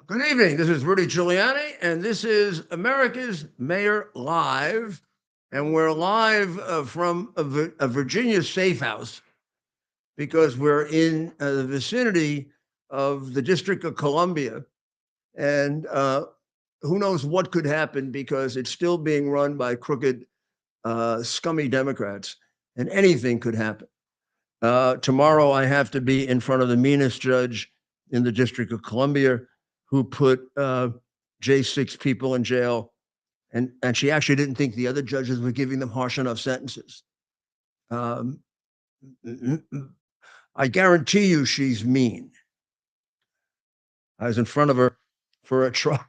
Good evening. This is Rudy Giuliani, and this is America's Mayor Live. And we're live from a Virginia safe house because we're in the vicinity of the District of Columbia. And who knows what could happen because it's still being run by crooked, scummy Democrats, and anything could happen. Tomorrow, I have to be in front of the meanest judge in the District of Columbia who put J6 people in jail. And she actually didn't think the other judges were giving them harsh enough sentences. Um, I guarantee you she's mean. I was in front of her for a trial.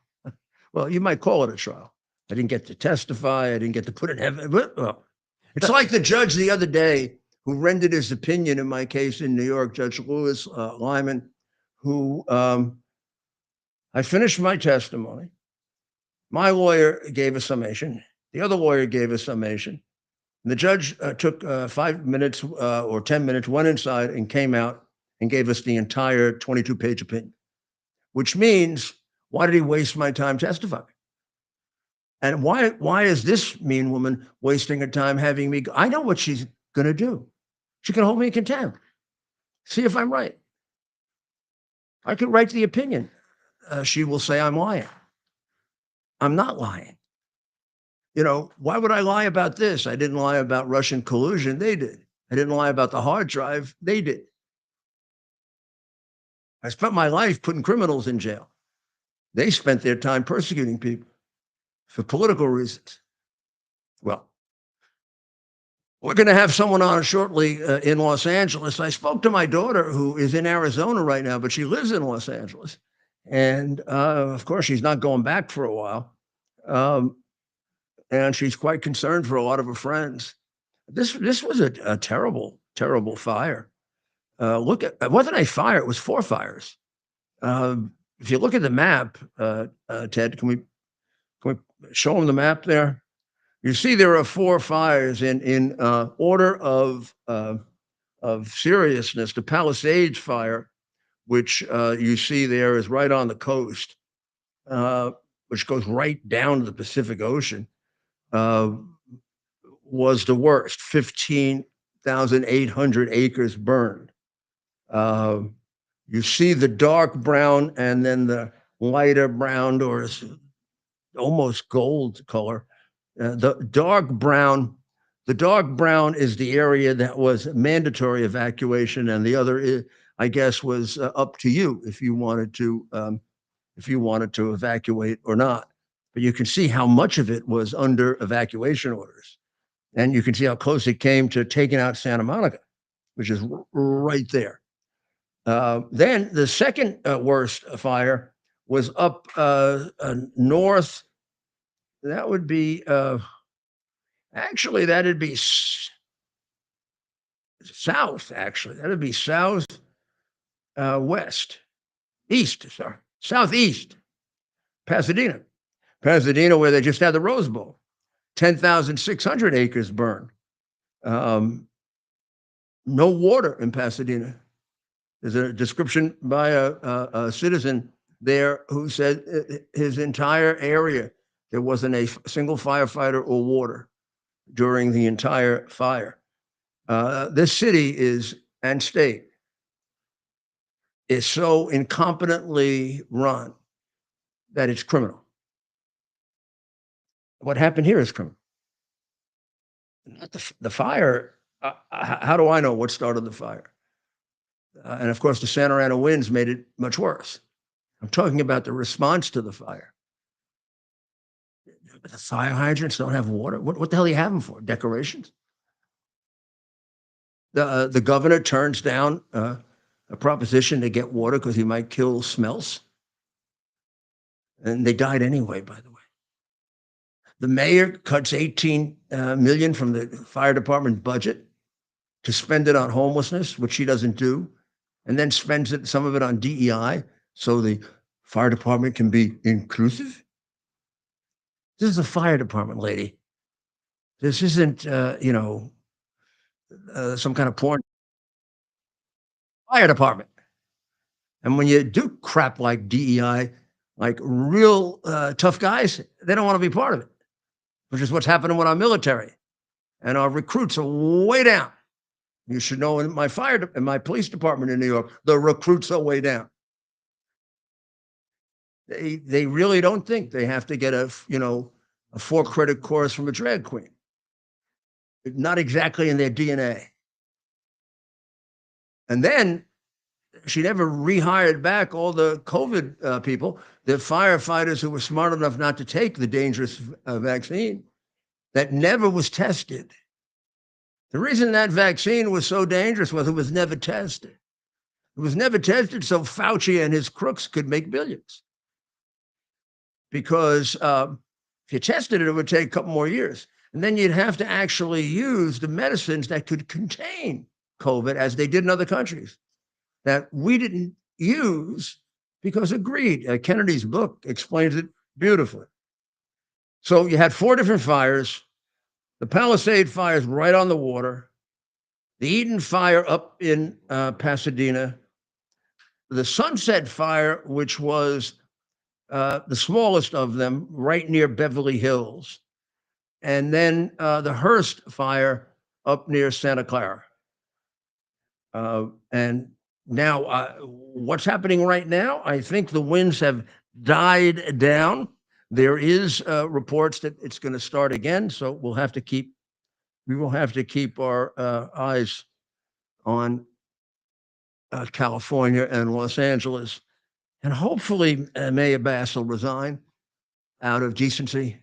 Well, you might call it a trial. I didn't get to testify. I didn't get to put in heaven. Well, it's like the judge the other day who rendered his opinion in my case in New York, Judge Lewis Lyman, who I finished my testimony. My lawyer gave a summation. The other lawyer gave a summation. And the judge took 5 minutes or 10 minutes, went inside and came out and gave us the entire 22-page opinion, which means, why did he waste my time testifying? And why is this mean woman wasting her time having me? I know what she's going to do. She can hold me in contempt. See if I'm right. I could write the opinion. She will say I'm lying. I'm not lying. Why would I lie about this? I didn't lie about Russian collusion. They did. I didn't lie about the hard drive. They did. I spent my life putting criminals in jail. They spent their time persecuting people for political reasons. Well, we're going to have someone on shortly in Los Angeles. I spoke to my daughter, who is in Arizona right now, but she lives in Los Angeles. And of course, she's not going back for a while. And she's quite concerned for a lot of her friends. This was a terrible, terrible fire. Look at it wasn't a fire; it was 4 fires. If you look at the map, Ted, can we show them the map there? You see, there are 4 fires in order of seriousness. The Palisades fire, which you see there, is right on the coast, which goes right down to the Pacific Ocean. Was the worst. 15,800 acres burned. You see the dark brown and then the lighter brown or almost gold color. The dark brown is the area that was mandatory evacuation, and the other, I guess, was up to you if you wanted to evacuate or not. But you can see how much of it was under evacuation orders, and you can see how close it came to taking out Santa Monica, which is right there. Then the second worst fire was up north. That would be actually that'd be south. Actually, that'd be south west, east. Sorry, southeast. Pasadena, where they just had the Rose Bowl. 10,600 acres burned. No water in Pasadena. There's a description by a citizen there who said his entire area, there wasn't a single firefighter or water during the entire fire. This city and state is so incompetently run that it's criminal. What happened here is criminal. Not the fire. How do I know what started the fire? And of course, the Santa Ana winds made it much worse. I'm talking about the response to the fire. The fire hydrants don't have water. What the hell are you having for? Decorations? The governor turns down a proposition to get water because he might kill smells. And they died anyway, by the way. The mayor cuts $18 million from the fire department budget to spend it on homelessness, which she doesn't do, and then spends some of it on DEI so the fire department can be inclusive. This is a fire department, lady. This isn't, some kind of porn. Fire department. And when you do crap like DEI, like real tough guys, they don't want to be part of it, which is what's happening with our military. And our recruits are way down. You should know in my police department in New York, the recruits are way down. They really don't think they have to get a 4 credit course from a drag queen. Not exactly in their DNA. And then she never rehired back all the COVID people, the firefighters who were smart enough not to take the dangerous vaccine that never was tested. The reason that vaccine was so dangerous was it was never tested. It was never tested so Fauci and his crooks could make billions. Because if you tested it, it would take a couple more years. And then you'd have to actually use the medicines that could contain COVID, as they did in other countries, that we didn't use because of greed. Kennedy's book explains it beautifully. So you had 4 different fires. The Palisade fire is right on the water. The Eden fire up in Pasadena. The Sunset fire, which was the smallest of them, right near Beverly Hills. And then the Hearst fire up near Santa Clara. And now, what's happening right now? I think the winds have died down. There is reports that it's going to start again, so we will have to keep our eyes on California and Los Angeles, and hopefully Mayor Bass will resign out of decency.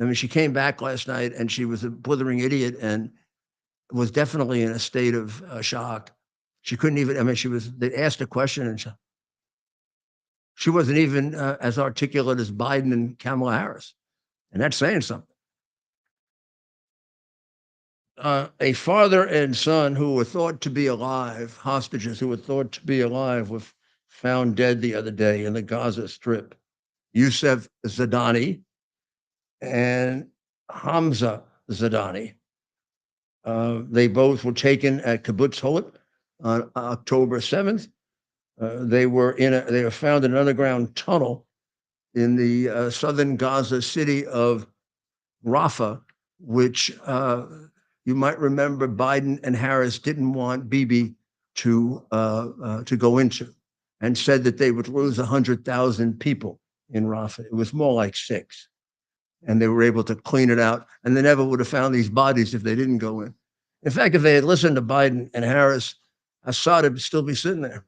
I mean, she came back last night and she was a blithering idiot and was definitely in a state of shock. She couldn't even, I mean, they asked a question and she wasn't even as articulate as Biden and Kamala Harris. And that's saying something. A father and son who were thought to be alive, hostages who were thought to be alive, were found dead the other day in the Gaza Strip. Youssef Zadani and Hamza Zadani. They both were taken at Kibbutz Holot on October 7th. They were found in an underground tunnel in the southern Gaza city of Rafah, which you might remember Biden and Harris didn't want Bibi to go into, and said that they would lose 100,000 people in Rafah. It was more like 6. And they were able to clean it out. And they never would have found these bodies if they didn't go in. In fact, if they had listened to Biden and Harris, Assad would still be sitting there.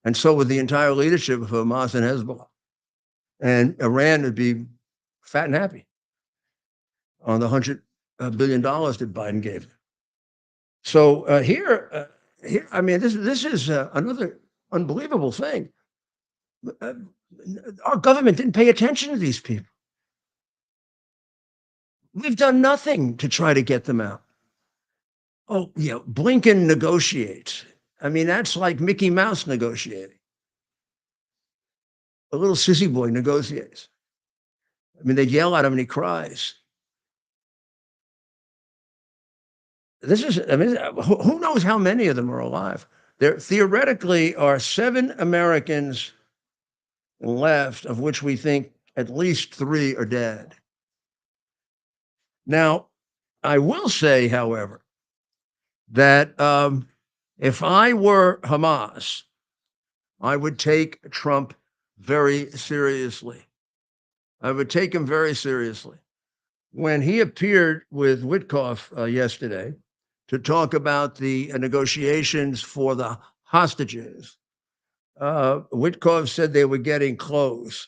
And so would the entire leadership of Hamas and Hezbollah. And Iran would be fat and happy on the $100 billion that Biden gave them. So here, I mean, this is another unbelievable thing. Our government didn't pay attention to these people. We've done nothing to try to get them out. Oh, yeah, Blinken negotiates. I mean, that's like Mickey Mouse negotiating. A little sissy boy negotiates. I mean, they yell at him and he cries. I mean, who knows how many of them are alive? There theoretically are 7 Americans left, of which we think at least 3 are dead. Now, I will say, however, that if I were Hamas, I would take Trump very seriously. I would take him very seriously. When he appeared with Witkoff yesterday to talk about the negotiations for the hostages, Witkoff said they were getting close.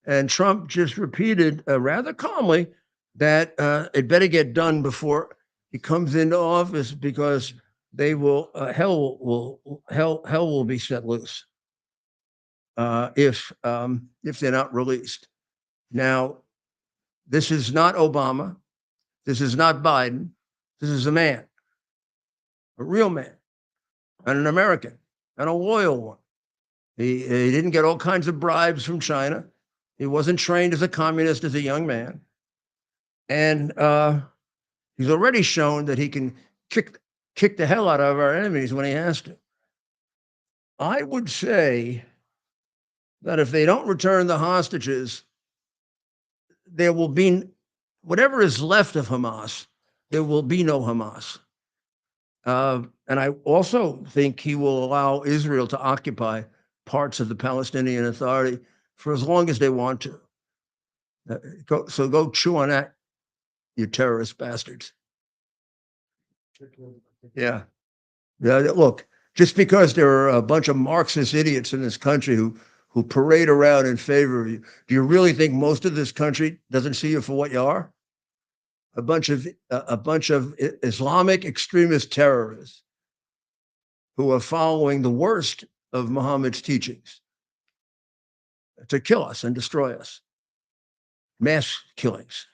And Trump just repeated rather calmly that it better get done before he comes into office, because they will hell will be set loose if they're not released. Now, this is not Obama. This is not Biden. This is a man, a real man, and an American, and a loyal one. He didn't get all kinds of bribes from China. He wasn't trained as a communist as a young man. And he's already shown that he can kick the hell out of our enemies when he has to. I would say that if they don't return the hostages, there will be whatever is left of Hamas, there will be no Hamas. And I also think he will allow Israel to occupy parts of the Palestinian Authority for as long as they want to. So go chew on that, you terrorist bastards. Yeah. Yeah. Look, just because there are a bunch of Marxist idiots in this country who parade around in favor of you, do you really think most of this country doesn't see you for what you are? A bunch of Islamic extremist terrorists who are following the worst of Muhammad's teachings to kill us and destroy us. Mass killings.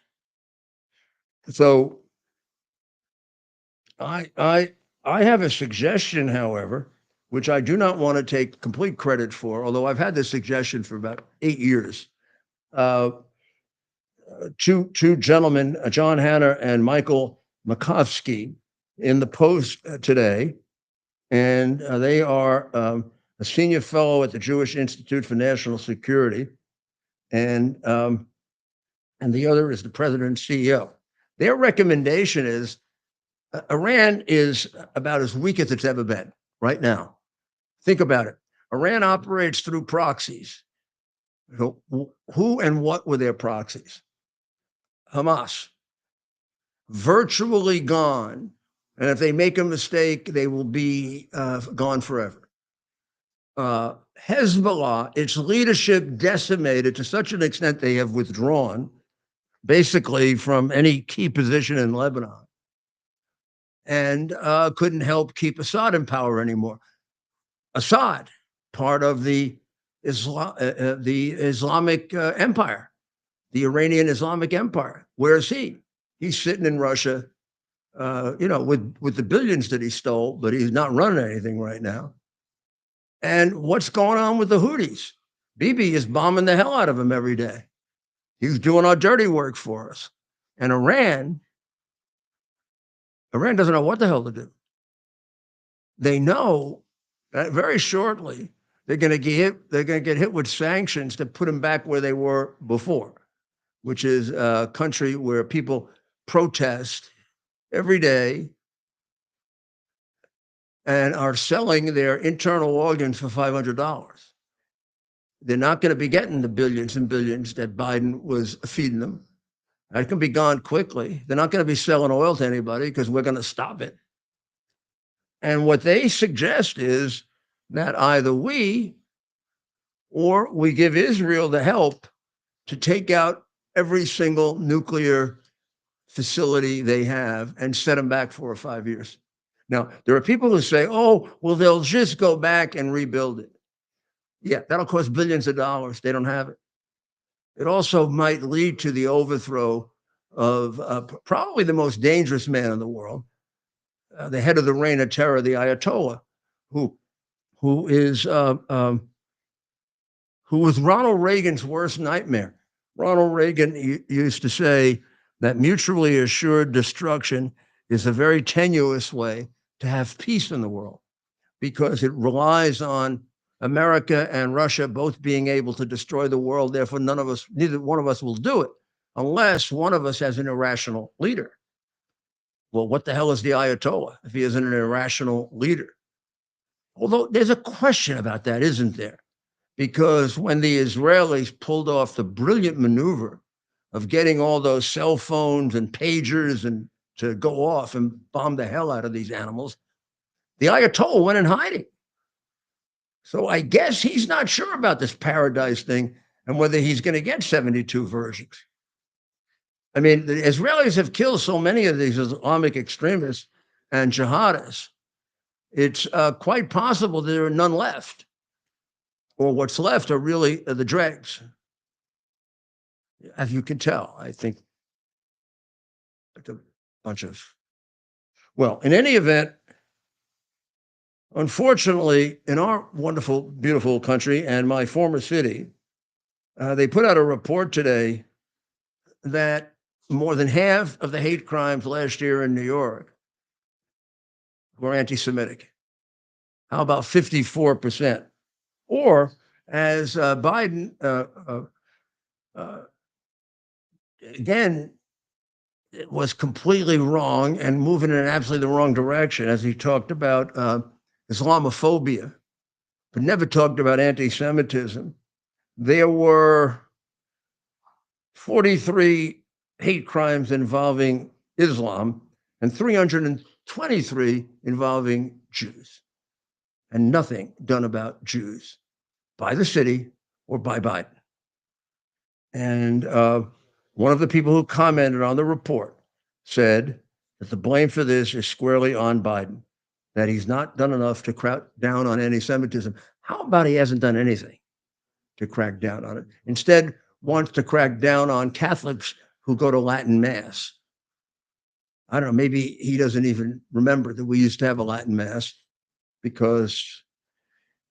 So I have a suggestion, however, which I do not want to take complete credit for, although I've had this suggestion for about 8 years. Two gentlemen, John Hanner and Michael Makovsky, in the Post today, and they are a senior fellow at the Jewish Institute for National Security, and the other is the president and CEO. Their recommendation is Iran is about as weak as it's ever been right now. Think about it. Iran operates through proxies. Who and what were their proxies? Hamas. Virtually gone. And if they make a mistake, they will be gone forever. Hezbollah, its leadership decimated to such an extent they have withdrawn basically from any key position in Lebanon, and couldn't help keep Assad in power anymore. Assad, part of the Islamic Empire, the Iranian Islamic Empire. Where is he? He's sitting in Russia, with the billions that he stole, but he's not running anything right now. And what's going on with the Houthis? Bibi is bombing the hell out of them every day. He's doing our dirty work for us. And Iran doesn't know what the hell to do. They know that very shortly they're going to get hit with sanctions to put them back where they were before, which is a country where people protest every day and are selling their internal organs for $500. They're not going to be getting the billions and billions that Biden was feeding them. That can be gone quickly. They're not going to be selling oil to anybody because we're going to stop it. And what they suggest is that either we or we give Israel the help to take out every single nuclear facility they have and set them back 4 or 5 years. Now, there are people who say, oh, well, they'll just go back and rebuild it. Yeah, that'll cost billions of dollars. They don't have it. It also might lead to the overthrow of probably the most dangerous man in the world, the head of the reign of terror, the Ayatollah, who was Ronald Reagan's worst nightmare. Ronald Reagan used to say that mutually assured destruction is a very tenuous way to have peace in the world, because it relies on America and Russia both being able to destroy the world. Therefore, neither one of us will do it unless one of us has an irrational leader. Well, what the hell is the Ayatollah if he isn't an irrational leader? Although there's a question about that, isn't there? Because when the Israelis pulled off the brilliant maneuver of getting all those cell phones and pagers and to go off and bomb the hell out of these animals, the Ayatollah went in hiding. So I guess he's not sure about this paradise thing and whether he's going to get 72 versions. I mean, the Israelis have killed so many of these Islamic extremists and jihadists. It's quite possible there are none left, or what's left are really the dregs. As you can tell, I think it's a bunch of, well, in any event, unfortunately, in our wonderful, beautiful country and my former city, they put out a report today that more than half of the hate crimes last year in New York were anti-Semitic. How about 54%? Or, as Biden, again, it was completely wrong and moving in absolutely the wrong direction as he talked about Islamophobia, but never talked about anti-Semitism. There were 43 hate crimes involving Islam and 323 involving Jews, and nothing done about Jews by the city or by Biden. And one of the people who commented on the report said that the blame for this is squarely on Biden, that he's not done enough to crack down on anti-Semitism. How about he hasn't done anything to crack down on it? Instead, wants to crack down on Catholics who go to Latin Mass. I don't know, maybe he doesn't even remember that we used to have a Latin Mass because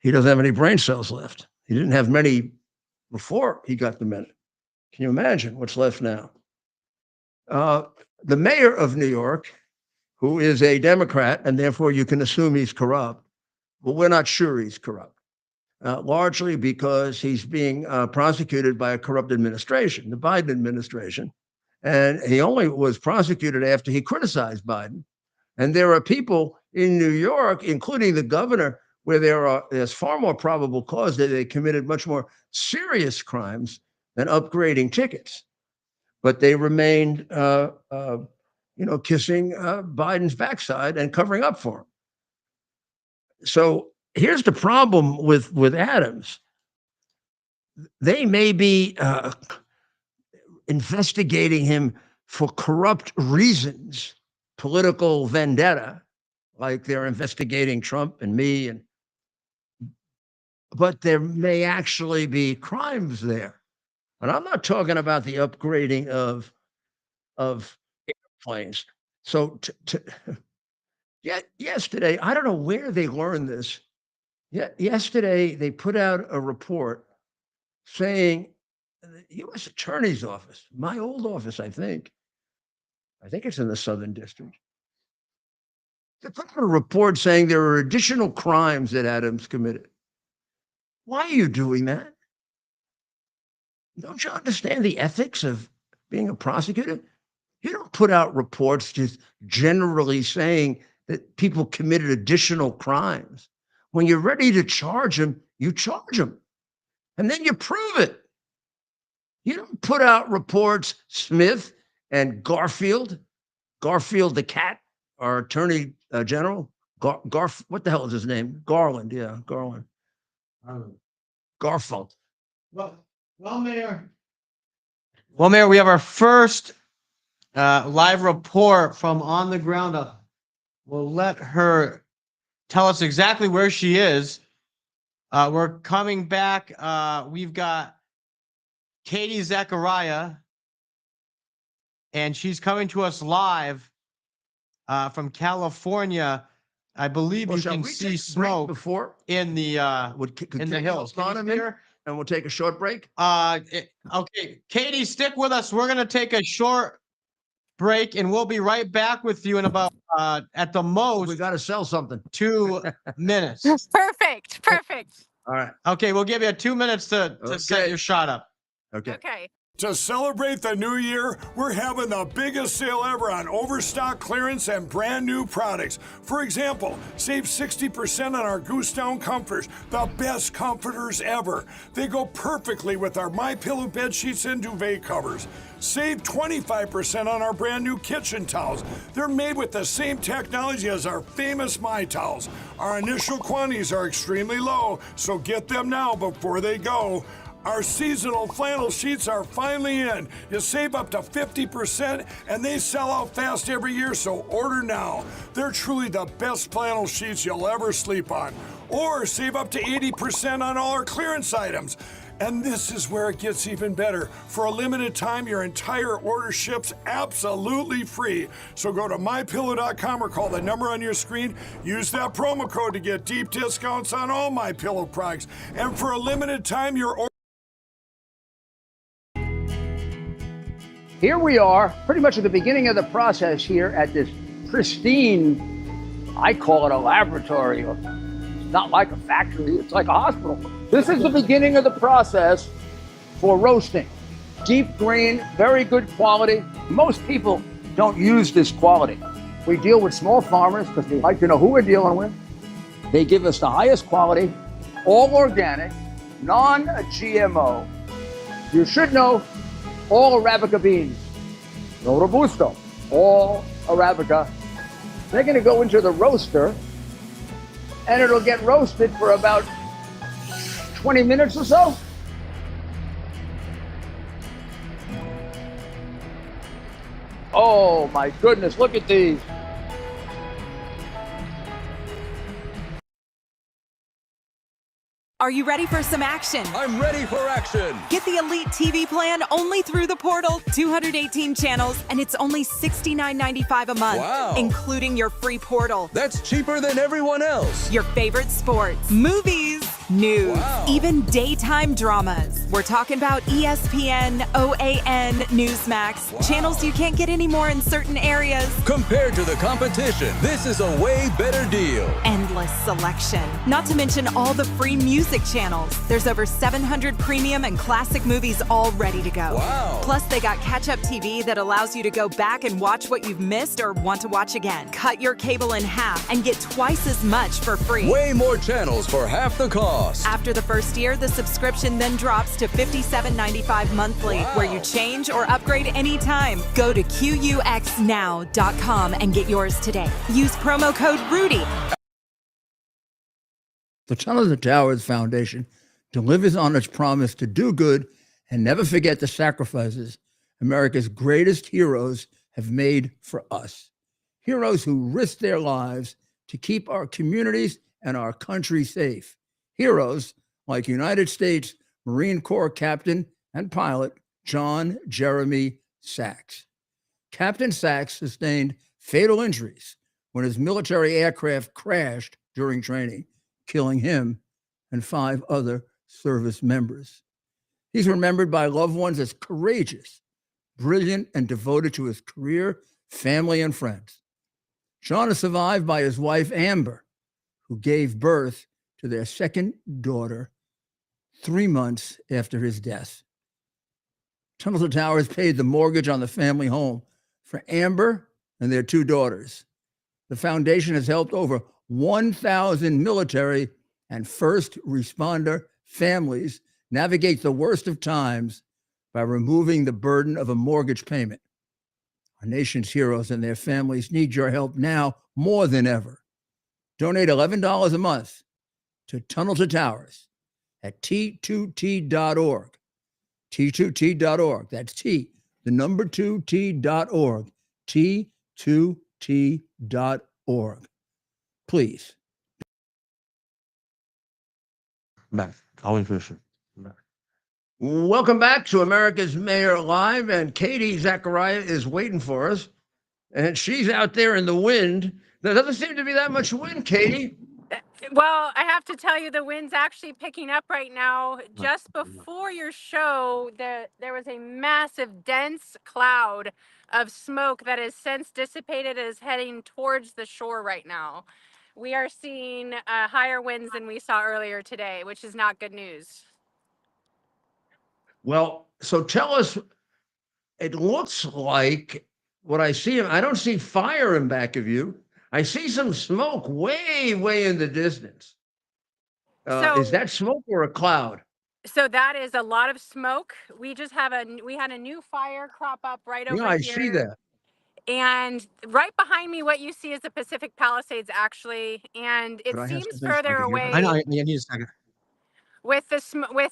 he doesn't have any brain cells left. He didn't have many before he got demented. Can you imagine what's left now? The mayor of New York, who is a Democrat, and therefore you can assume he's corrupt, but we're not sure he's corrupt, largely because he's being prosecuted by a corrupt administration, the Biden administration. And he only was prosecuted after he criticized Biden. And there are people in New York, including the governor, where there's far more probable cause that they committed much more serious crimes than upgrading tickets. But they remained, kissing Biden's backside and covering up for him. So here's the problem with Adams. They may be investigating him for corrupt reasons, political vendetta, like they're investigating Trump and me, but there may actually be crimes there. And I'm not talking about the upgrading of airplanes. So yesterday, I don't know where they learned this. Yesterday, they put out a report saying the U.S. Attorney's Office, my old office, I think it's in the Southern District. They put out a report saying there are additional crimes that Adams committed. Why are you doing that? Don't you understand the ethics of being a prosecutor? You don't put out reports just generally saying that people committed additional crimes. When you're ready to charge them, you charge them. And then you prove it. You don't put out reports, Smith and Garfield the cat, our attorney general, what the hell is his name? Garland, yeah, Garland. Garfield. Well, Mayor, we have our first live report from on the ground. We'll let her tell us exactly where she is. We're coming back. We've got Katie Zachariah, and she's coming to us live from California. I believe you can see smoke before in the hills. And we'll take a short break. Okay, Katie, stick with us. We're gonna take a short break, and we'll be right back with you in about at the most. We got to sell something. 2 minutes. Perfect. All right. Okay, we'll give you 2 minutes to set your shot up. Okay. To celebrate the new year, we're having the biggest sale ever on overstock clearance and brand new products. For example, save 60% on our Goose Down comforters, the best comforters ever. They go perfectly with our MyPillow bed sheets and duvet covers. Save 25% on our brand new kitchen towels. They're made with the same technology as our famous My Towels. Our initial quantities are extremely low, so get them now before they go. Our seasonal flannel sheets are finally in. You save up to 50% and they sell out fast every year, so order now. They're truly the best flannel sheets you'll ever sleep on. Or save up to 80% on all our clearance items. And this is where it gets even better. For a limited time, your entire order ships absolutely free. So go to MyPillow.com or call the number on your screen. Use that promo code to get deep discounts on all MyPillow products. And for a limited time, your order... Here we are, pretty much at the beginning of the process here at this pristine, I call it a laboratory, or not like a factory, it's like a hospital. This is the beginning of the process for roasting. Deep grain, very good quality. Most people don't use this quality. We deal with small farmers because we like to know who we're dealing with. They give us the highest quality, all organic, non-GMO. You should know all Arabica beans, no Robusto, all Arabica. They're going to go into the roaster and it'll get roasted for about 20 minutes or so. Oh my goodness, look at these. Are you ready for some action? I'm ready for action. Get the Elite TV plan only through the portal. 218 channels, and it's only $69.95 a month, Wow. including your free portal. That's cheaper than everyone else. Your favorite sports, movies, news, Wow. even daytime dramas. We're talking about ESPN, OAN, Newsmax, Wow. channels you can't get anymore in certain areas. Compared to the competition, this is a way better deal. Endless selection. Not to mention all the free music channels. There's over 700 premium and classic movies all ready to go. Wow. Plus, they got catch-up TV that allows you to go back and watch what you've missed or want to watch again. Cut your cable in half and get twice as much for free. Way more channels for half the cost. After the first year, the subscription then drops to $57.95 monthly, Wow. where you change or upgrade anytime. Go to QUXNow.com and get yours today. Use promo code RUDY. The Tunnel to Towers Foundation delivers on its promise to do good and never forget the sacrifices America's greatest heroes have made for us. Heroes who risked their lives to keep our communities and our country safe. Heroes like United States Marine Corps Captain and pilot John Jeremy Sachs. Captain Sachs sustained fatal injuries when his military aircraft crashed during training, killing him and 5 other service members. He's remembered by loved ones as courageous, brilliant, and devoted to his career, family, and friends. John is survived by his wife, Amber, who gave birth to their second daughter 3 months after his death. Tunnel to Towers paid the mortgage on the family home for Amber and their 2 daughters. The foundation has helped over 1,000 military and first responder families navigate the worst of times by removing the burden of a mortgage payment. Our nation's heroes and their families need your help now more than ever. Donate $11 a month to Tunnel to Towers at T2T.org. T2T.org. That's T, the number 2T.org. T2T.org. Please. Back. Always listen. Welcome back to America's Mayor Live, and Katie Zachariah is waiting for us, and she's out there in the wind. There doesn't seem to be that much wind, Katie. Well, I have to tell you, the wind's actually picking up right now. Just before your show, there was a massive, dense cloud of smoke that has since dissipated and is heading towards the shore right now. We are seeing higher winds than we saw earlier today, which is not good news. Well, so tell us, it looks like what I see, I don't see fire in back of you. I see some smoke way, way in the distance. Is that smoke or a cloud? So that is a lot of smoke. We just had a new fire crop up right over Yeah, I here. see that. And right behind me, what you see is the Pacific Palisades, actually, and it Could I have seems something so I further can hear away. I know. I need a second. With the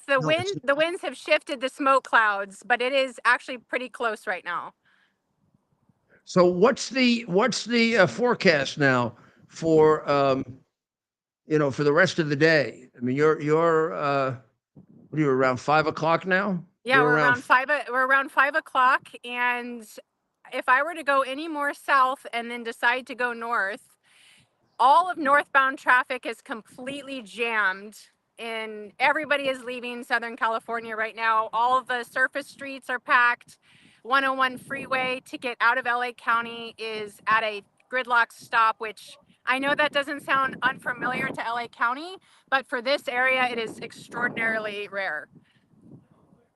No, wind, the winds have shifted the smoke clouds, but it is actually pretty close right now. So what's the forecast now for for the rest of the day? I mean, you're what are you, around 5 o'clock now? Yeah, You're we're around 5 o'clock, and if I were to go any more south and then decide to go north, all of northbound traffic is completely jammed, and everybody is leaving Southern California right now. All of the surface streets are packed. 101 freeway to get out of LA County is at a gridlock stop, which I know that doesn't sound unfamiliar to LA County, but for this area, it is extraordinarily rare.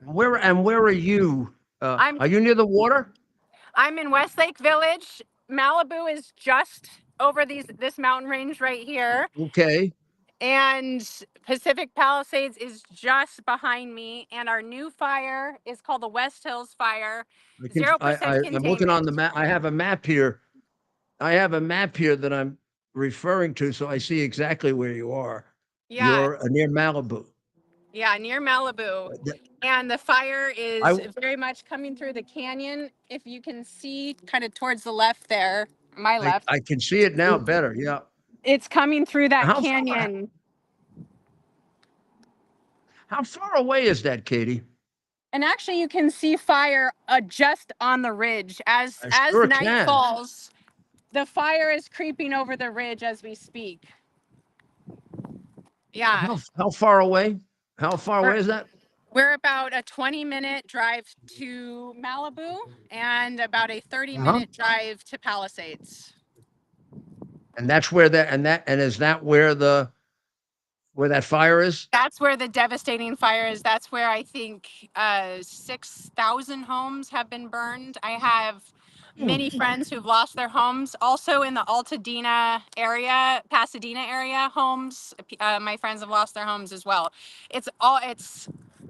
Where are you? I'm Are you near the water? I'm in Westlake Village. Malibu is just over this mountain range right here, Okay. and Pacific Palisades is just behind me. And our new fire is called the West Hills Fire. I can, 0% I'm looking on containment. the map. I have a map here. I have a map here that I'm referring to, so I see exactly where you are. Yeah, You're near Malibu. yeah, near Malibu. th- And the fire is I, very much coming through the canyon. If you can see kind of towards the left there, my left, I can see it now better. Yeah. it's coming through that How canyon. how far away is that, Katie? And actually, you can see fire just on the ridge. I As sure night can. falls, the fire is creeping over the ridge as we speak. Yeah, How far away? How far we're, away is that? we're about a 20-minute drive to Malibu and about a Uh-huh. 30-minute drive to Palisades. And that's where and is that where that fire is? That's where the devastating fire is. That's where I think 6,000 homes have been burned. I have many friends who've lost their homes. Also in the Altadena area, Pasadena area, homes. My friends have lost their homes as well. It's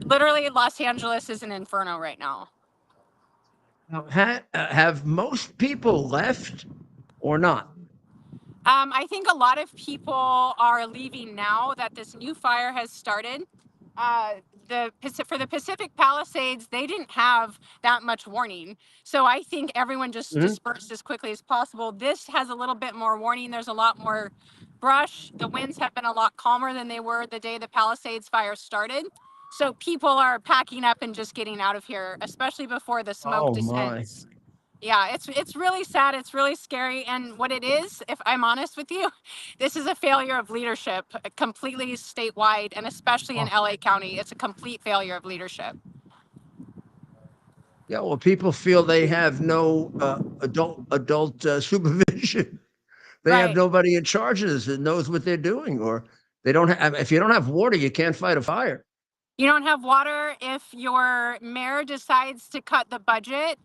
literally Los Angeles is an inferno right now. Now, have most people left or not? I think a lot of people are leaving now that this new fire has started. For the Pacific Palisades, they didn't have that much warning. So I think everyone just Mhm. dispersed as quickly as possible. This has a little bit more warning. There's a lot more brush. The winds have been a lot calmer than they were the day the Palisades fire started. So people are packing up and just getting out of here, especially before the smoke Oh my. descends. Yeah, it's really sad. It's really scary. And what it is, if I'm honest with you, this is a failure of leadership, completely statewide, and especially in Oh. LA County. It's a complete failure of leadership. Yeah, well, people feel they have no adult supervision. They have Right. nobody in charge of this that knows what they're doing, or they don't have. If you don't have water, you can't fight a fire. You don't have water if your mayor decides to cut the budget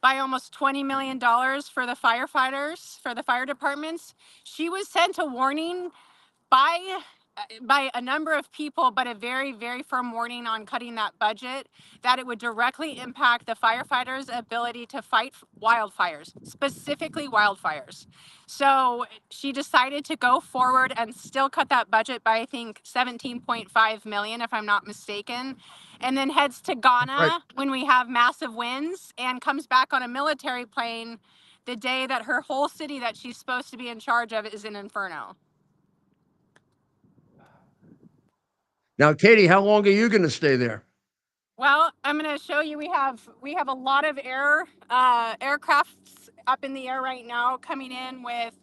by almost $20 million for the firefighters, for the fire departments. She was sent a warning by a number of people, but a very, very firm warning on cutting that budget, that it would directly impact the firefighters' ability to fight wildfires, specifically wildfires. So she decided to go forward and still cut that budget by, I think, 17.5 million, if I'm not mistaken, and then heads to Right. Ghana when we have massive winds and comes back on a military plane the day that her whole city that she's supposed to be in charge of is an inferno. Now, Katie, how long are you going to stay there? Well, I'm going to show you. We have a lot of aircrafts up in the air right now, coming in with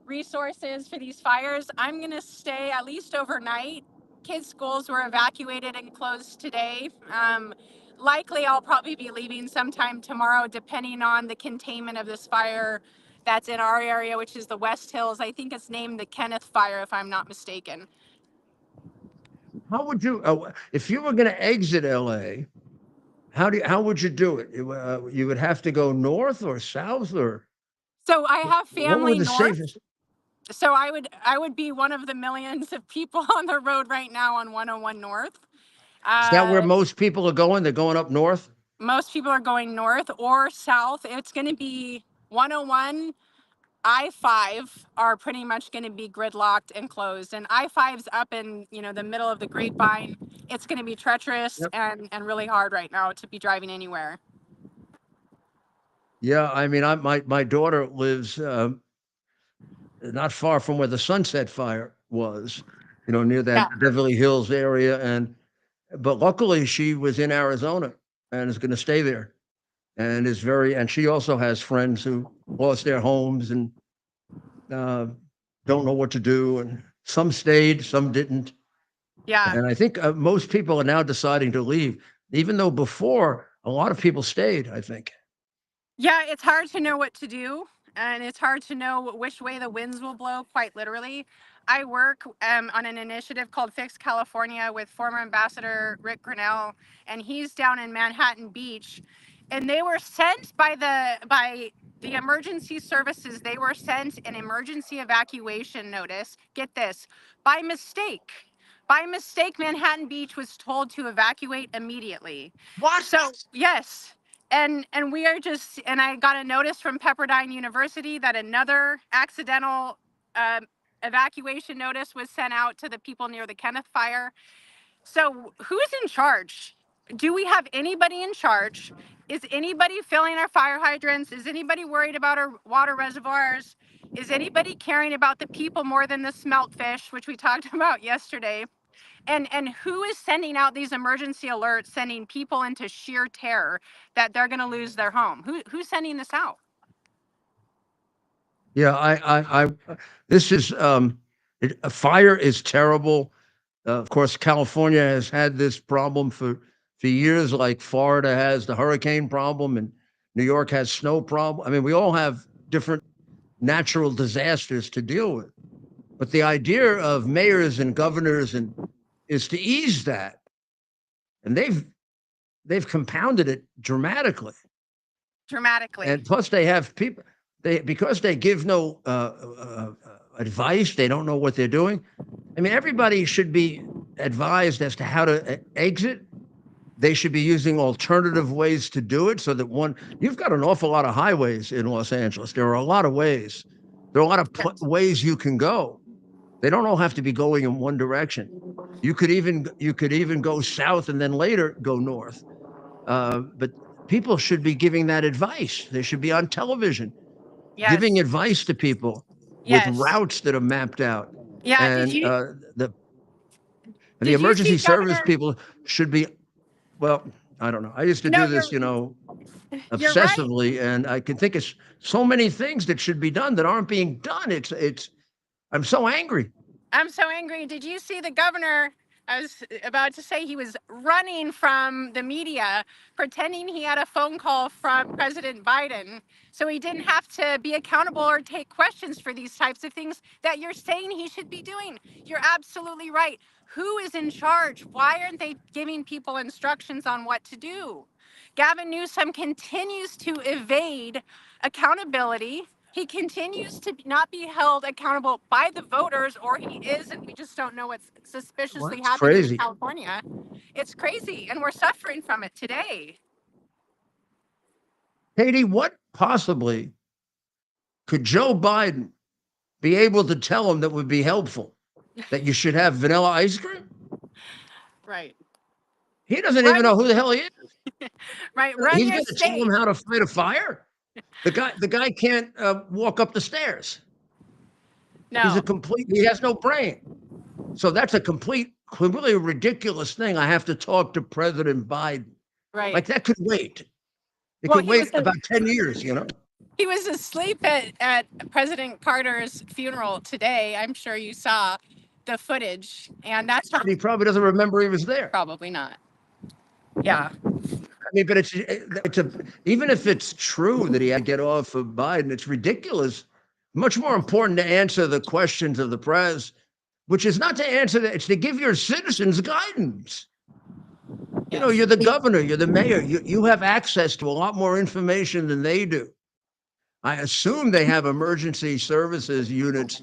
resources for these fires. I'm going to stay at least overnight. Kids' schools were evacuated and closed today. Likely, I'll probably be leaving sometime tomorrow, depending on the containment of this fire that's in our area, which is the West Hills. I think it's named the Kenneth Fire, if I'm not mistaken. How would you, if you were going to exit LA? How would you do it? You would have to go north or south, or So I have what family would the north. safest? So I would be one of the millions of people on the road right now on 101 North. Is that where Uh, most people are going? They're going up north. Most people are going north or south. It's going to be 101. I-5 are pretty much going to be gridlocked and closed, and I-5's up in the middle of the Grapevine. It's going to be treacherous Yep. and really hard right now to be driving anywhere. Yeah, I mean, my daughter lives not far from where the Sunset Fire was, near that Yeah. Beverly Hills area, but luckily she was in Arizona and is going to stay there, and she also has friends who lost their homes and don't know what to do, and some stayed, some didn't. Yeah. And I think most people are now deciding to leave, even though before a lot of people stayed, I think. Yeah, it's hard to know what to do. and it's hard to know which way the winds will blow, quite literally. I work on an initiative called Fix California with former Ambassador Rick Grinnell, and he's down in Manhattan Beach. And they were sent by the emergency services, they were sent an emergency evacuation notice. Get this, by mistake. By mistake, Manhattan Beach was told to evacuate immediately. What? So, yes. And we are just, and I got a notice from Pepperdine University that another accidental evacuation notice was sent out to the people near the Kenneth fire. So who's in charge? Do we have anybody in charge? Is anybody filling our fire hydrants? Is anybody worried about our water reservoirs? Is anybody caring about the people more than the smelt fish, which we talked about yesterday? And who is sending out these emergency alerts, sending people into sheer terror that they're going to lose their home? Who's sending this out? Yeah, this is, a fire is terrible. Of course, California has had this problem for years, like Florida has the hurricane problem and New York has snow problem. I mean, we all have different natural disasters to deal with. But the idea of mayors and governors is to ease that. And they've compounded it dramatically. Dramatically. And plus they have people, because they give no advice, they don't know what they're doing. I mean, everybody should be advised as to how to exit. They should be using alternative ways to do it, so that you've got an awful lot of highways in Los Angeles. There are a lot of ways. There are a lot of ways you can go. They don't all have to be going in one direction. You could even go south and then later go north. But people should be giving that advice. They should be on television, Yes. giving advice to people Yes. with routes that are mapped out. Yeah. And Did you, the did you emergency see service Governor- people should be, well, I don't know. I used to No, do this, you're right. obsessively, and I can think of so many things that should be done that aren't being done. I'm so angry. I'm so angry. Did you see the governor? I was about to say he was running from the media, pretending he had a phone call from President Biden. So he didn't have to be accountable or take questions for these types of things that you're saying he should be doing. You're absolutely right. Who is in charge? Why aren't they giving people instructions on what to do? Gavin Newsom continues to evade accountability. He continues to not be held accountable by the voters, or he is, and we just don't know what's suspiciously It's happening crazy. in California. It's crazy, and we're suffering from it today. Katie, what possibly could Joe Biden be able to tell him that would be helpful? That you should have vanilla ice cream? Right. He doesn't even know who the hell he is. Right. Run He's your going to tell state. him how to fight a fire. The guy can't walk up the stairs. No. He has no brain. So that's a completely ridiculous thing. I have to talk to President Biden. Right. Like that could wait. It Well, could he wait was about 10 years, He was asleep at President Carter's funeral today. I'm sure you saw the footage, and that's not, He probably doesn't remember he was there. probably not. Yeah. I mean, but even if it's true that he had to get off of Biden, it's ridiculous. Much more important to answer the questions of the press, which is not to answer that, it's to give your citizens guidance. You know, you're the governor, you're the mayor, you have access to a lot more information than they do. I assume they have emergency services units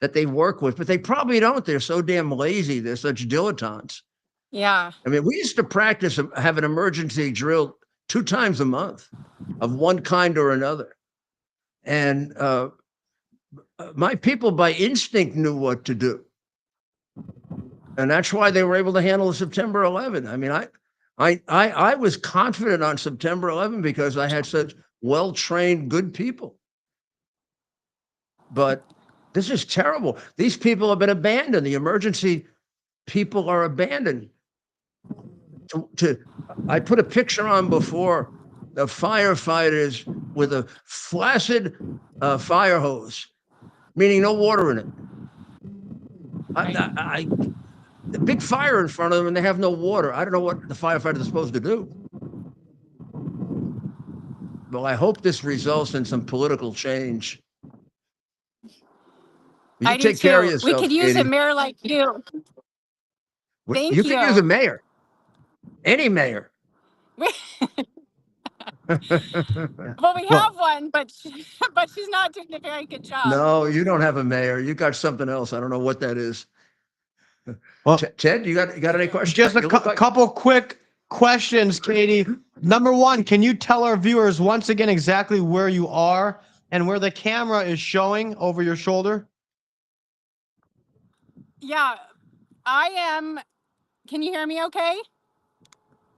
that they work with, but they probably don't. They're so damn lazy. They're such dilettantes. Yeah. I mean, we used to practice have an emergency drill 2 times a month of one kind or another. And my people by instinct knew what to do. And that's why they were able to handle September 11. I mean, I was confident on September 11 because I had such well-trained, good people. But this is terrible. These people have been abandoned. The emergency people are abandoned. I put a picture on before of firefighters with a flaccid fire hose, meaning no water in it. The big fire in front of them and they have no water. I don't know what the firefighters are supposed to do. Well, I hope this results in some political change. You I do take care of too. We yourself, could use a Katie. mayor like you. You Thank could use a you. mayor, any mayor. Well, we Well, have one, but but she's not doing a very good job. No, you don't have a mayor. You got something else. I don't know what that is. well, Ted, you got any questions? just a You look like- couple quick questions, Katie. Number one, can you tell our viewers once again exactly where you are and where the camera is showing over your shoulder? Yeah, I am. Can you hear me okay?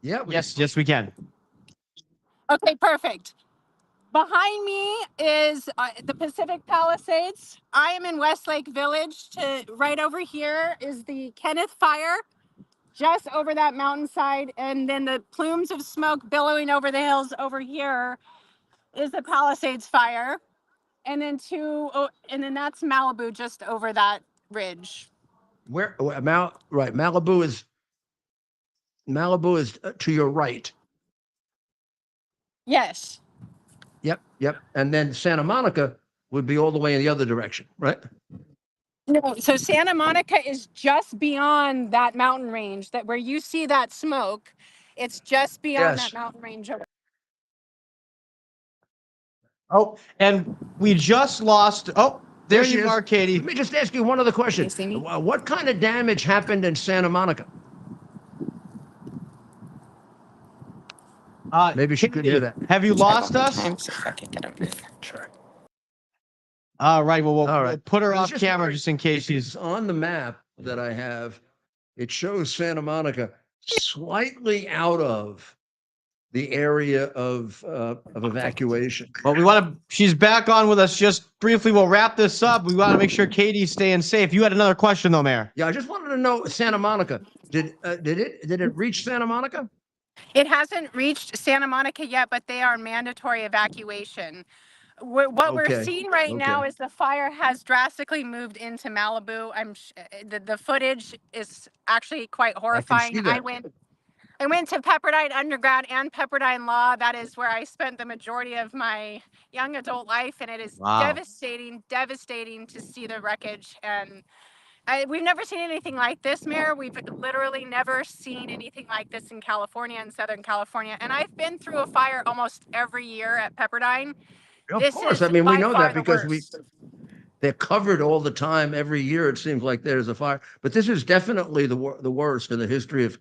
Yeah. Yes, we can. Okay, perfect. Behind me is the Pacific Palisades. I am in Westlake Village. Right over here is the Kenneth Fire, just over that mountainside. And then the plumes of smoke billowing over the hills over here is the Palisades Fire. And then that's Malibu just over that ridge. Right. Malibu is to your right. Yes. Yep. And then Santa Monica would be all the way in the other direction, right? No, so Santa Monica is just beyond that mountain range, that where you see that smoke, it's just beyond Yes. that mountain range over. Oh, and we just lost. Oh, there she you is. are, Katie. Let me just ask you one other question. You see me? What kind of damage happened in Santa Monica? Maybe she could hear that. Have you lost us? Sure. All right. Well, All we'll right. put her I was off just camera wondering just in case It's she's. on the map that I have. It shows Santa Monica slightly out of the area of evacuation. Well, we want to. She's back on with us. Just briefly, we'll wrap this up. We want to make sure Katie's staying safe. You had another question, though, Mayor. Yeah, I just wanted to know Santa Monica. Did it reach Santa Monica? It hasn't reached Santa Monica yet, but they are mandatory evacuation. What we're Okay. seeing right now Okay. is the fire has drastically moved into Malibu. The footage is actually quite I can horrifying. see that. I went to Pepperdine undergrad and Pepperdine Law. That is where I spent the majority of my young adult life, and it is Wow. devastating to see the wreckage. And we've never seen anything like this, Mayor. We've literally never seen anything like this in California and Southern California. And I've been through a fire almost every year at Pepperdine. Of This course. is I mean, we by know far that the because worst. they're covered all the time. Every year, it seems like there's a fire. But this is definitely the worst in the history of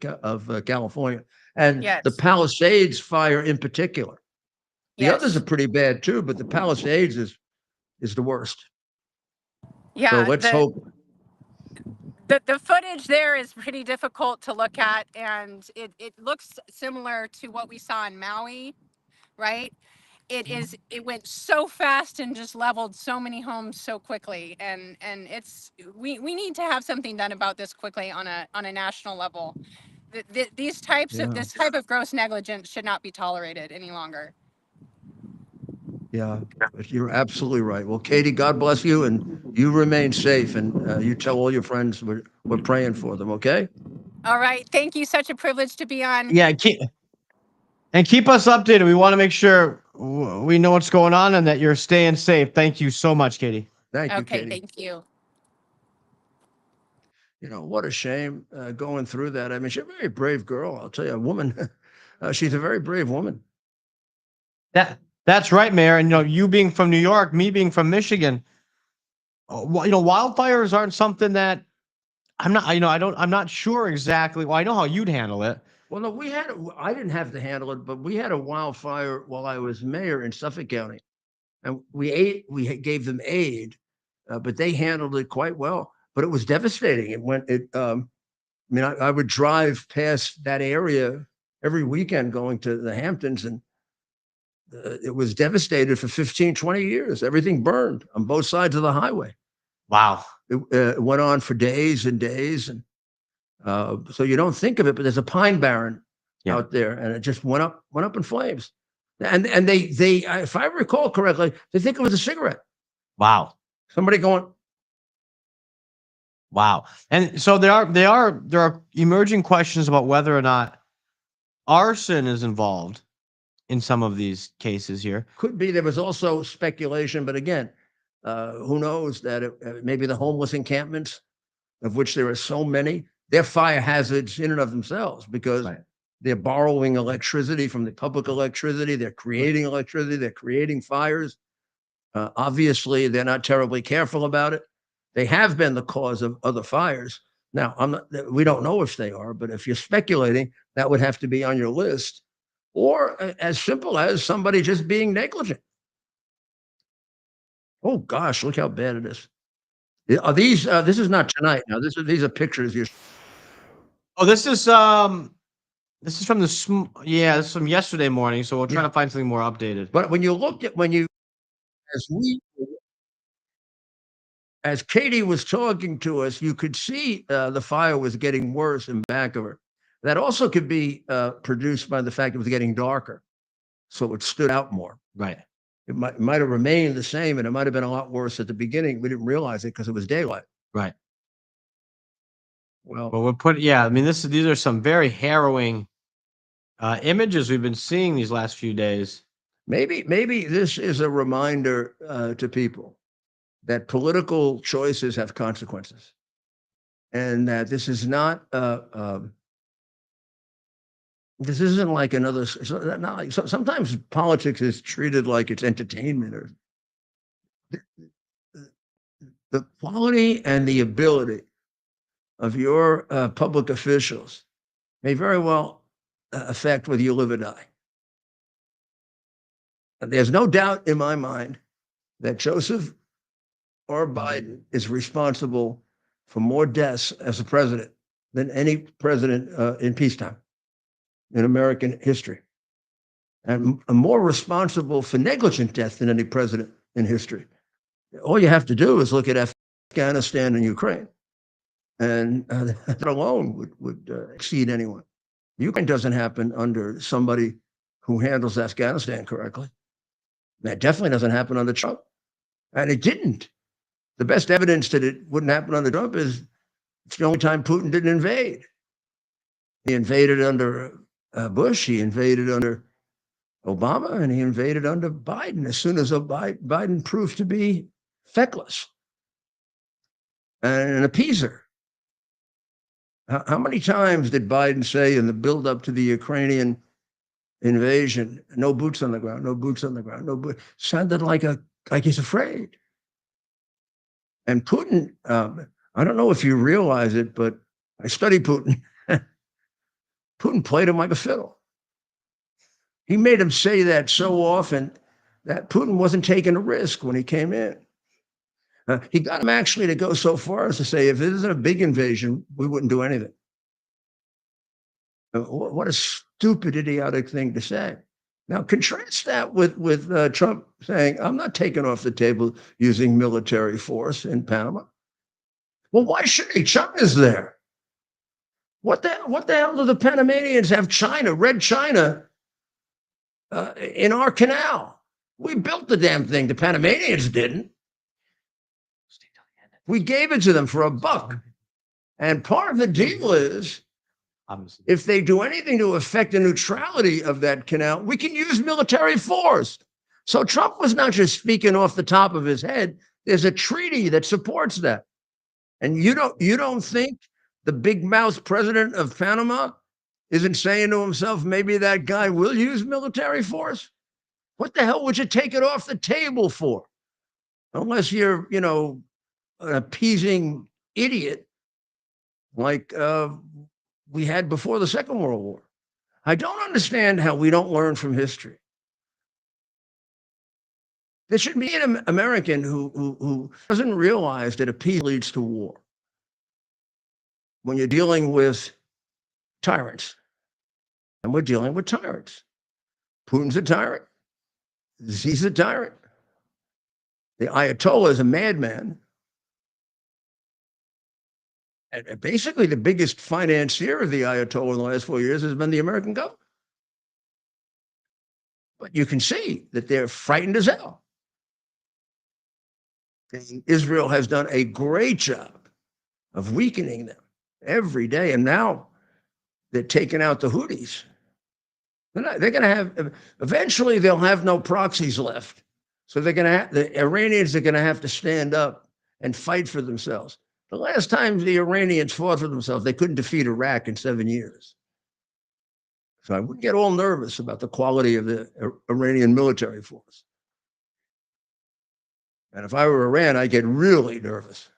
California, and Yes. the Palisades fire in particular. The Yes. others are pretty bad too, but the Palisades is the worst. Yeah. So let's hope. The footage there is pretty difficult to look at, and it looks similar to what we saw in Maui, right? It went so fast and just leveled so many homes so quickly, and we need to have something done about this quickly on a national level. This type of gross negligence should not be tolerated any longer. Yeah, you're absolutely right. Well, Katie, God bless you, and you remain safe, and you tell all your friends we're praying for them. Okay. All right, thank you. Such a privilege to be on. Yeah, keep us updated. We want to make sure we know what's going on and that you're staying safe. Thank you so much, Katie. Thank you, Okay, Katie. thank you. You know, what a shame going through that. I mean, she's a very brave girl. I'll tell you, a woman. She's a very brave woman. That's right, Mayor. And you being from New York, me being from Michigan, wildfires aren't something that I'm not. I'm not sure exactly. Well, I know how you'd handle it. Well, no, I didn't have to handle it, but we had a wildfire while I was mayor in Suffolk County, and we gave them aid, but they handled it quite well. But it was devastating. I mean, I would drive past that area every weekend going to the Hamptons, and it was devastated for 15, 20 years. Everything burned on both sides of the highway. Wow. It went on for days and days. And so you don't think of it, but there's a pine barren out there, and it just went up in flames. And they, if I recall correctly, they think it was a cigarette. Wow. Somebody going. Wow. And so there are emerging questions about whether or not arson is involved in some of these cases here. Could be. There was also speculation, but again, who knows that maybe the homeless encampments, of which there are so many, they're fire hazards in and of themselves because they're borrowing electricity from the public electricity. They're creating electricity. They're creating fires. Obviously, they're not terribly careful about it. They have been the cause of other fires. Now, we don't know if they are, but if you're speculating, that would have to be on your list, or as simple as somebody just being negligent. Oh gosh, look how bad it is. Are these? This is not tonight. Now, these are pictures. Oh, this is from this is from yesterday morning. So we'll try to find something more updated. But when you look at as Katie was talking to us, you could see the fire was getting worse in back of her. That also could be produced by the fact it was getting darker, so it stood out more. Right. It might have remained the same, and it might have been a lot worse at the beginning. We didn't realize it because it was daylight. Right. Well, I mean, these are some very harrowing images we've been seeing these last few days. maybe this is a reminder to people that political choices have consequences, and that this is not this isn't like another. Not like sometimes politics is treated like it's entertainment, or the quality and the ability of your public officials may very well affect whether you live or die. And there's no doubt in my mind that Joseph or Biden is responsible for more deaths as a president than any president in peacetime in American history, and more responsible for negligent death than any president in history. All you have to do is look at Afghanistan and Ukraine, and that alone would exceed anyone. Ukraine doesn't happen under somebody who handles Afghanistan correctly. That definitely doesn't happen under Trump, and it didn't. The best evidence that it wouldn't happen under Trump is it's the only time Putin didn't invade. He invaded under Bush, he invaded under Obama, and he invaded under Biden as soon as Biden proved to be feckless and an appeaser. How many times did Biden say in the buildup to the Ukrainian invasion, no boots on the ground, no boots on the ground, no boots? Sounded like he's afraid. And Putin, I don't know if you realize it, but I study Putin. Putin played him like a fiddle. He made him say that so often that Putin wasn't taking a risk when he came in. He got him actually to go so far as to say, if it isn't a big invasion, we wouldn't do anything. What a stupid, idiotic thing to say. Now, contrast that with Trump saying, I'm not taking off the table using military force in Panama. Well, why should he? China's there. What the hell do the Panamanians have China, Red China, in our canal? We built the damn thing. The Panamanians didn't. We gave it to them for $1. And part of the deal is, if they do anything to affect the neutrality of that canal, we can use military force. So Trump was not just speaking off the top of his head. There's a treaty that supports that. And you don't think the big mouth president of Panama isn't saying to himself, maybe that guy will use military force? What the hell would you take it off the table for? Unless you're, an appeasing idiot like we had before the Second World War. I don't understand how we don't learn from history. There should be an American who doesn't realize that a peace leads to war. When you're dealing with tyrants, and we're dealing with tyrants. Putin's a tyrant. Xi's a tyrant. The Ayatollah is a madman. And basically, the biggest financier of the Ayatollah in the last 4 years has been the American government. But you can see that they're frightened as hell. And Israel has done a great job of weakening them every day. And now they're taking out the Houthis. They're going to have, eventually they'll have no proxies left. So they're going to have, the Iranians are going to have to stand up and fight for themselves. The last time the Iranians fought for themselves, they couldn't defeat Iraq in 7 years. So I wouldn't get all nervous about the quality of the Iranian military force. And if I were Iran, I'd get really nervous.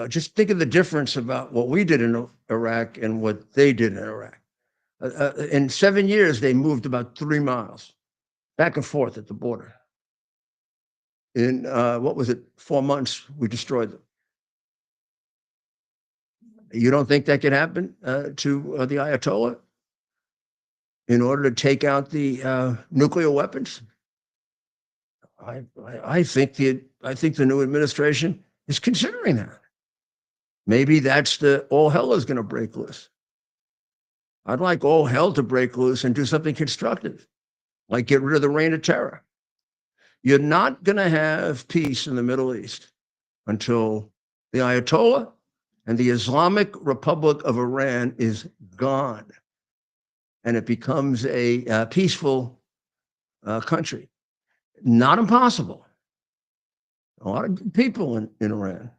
Just think of the difference about what we did in Iraq and what they did in Iraq. In 7 years, they moved about 3 miles back and forth at the border. In, what was it, 4 months, we destroyed them. You don't think that could happen to the Ayatollah in order to take out the nuclear weapons? I think the new administration is considering that. Maybe that's all hell is going to break loose. I'd like all hell to break loose and do something constructive, like get rid of the reign of terror. You're not going to have peace in the Middle East until the Ayatollah and the Islamic Republic of Iran is gone and it becomes a peaceful country. Not impossible. A lot of good people in Iran.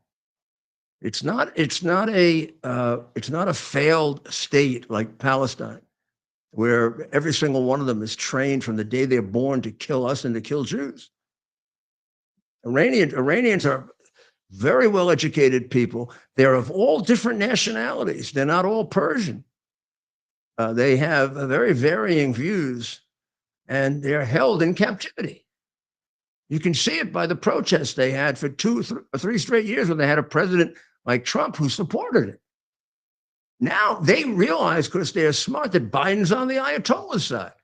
It's not a failed state like Palestine, where every single one of them is trained from the day they're born to kill us and to kill Jews. Iranians are very well-educated people. They're of all different nationalities. They're not all Persian. They have very varying views, and they're held in captivity. You can see it by the protests they had for 2 or 3 straight years when they had a president like Trump who supported it. Now they realize, because they're smart, that Biden's on the Ayatollah's side.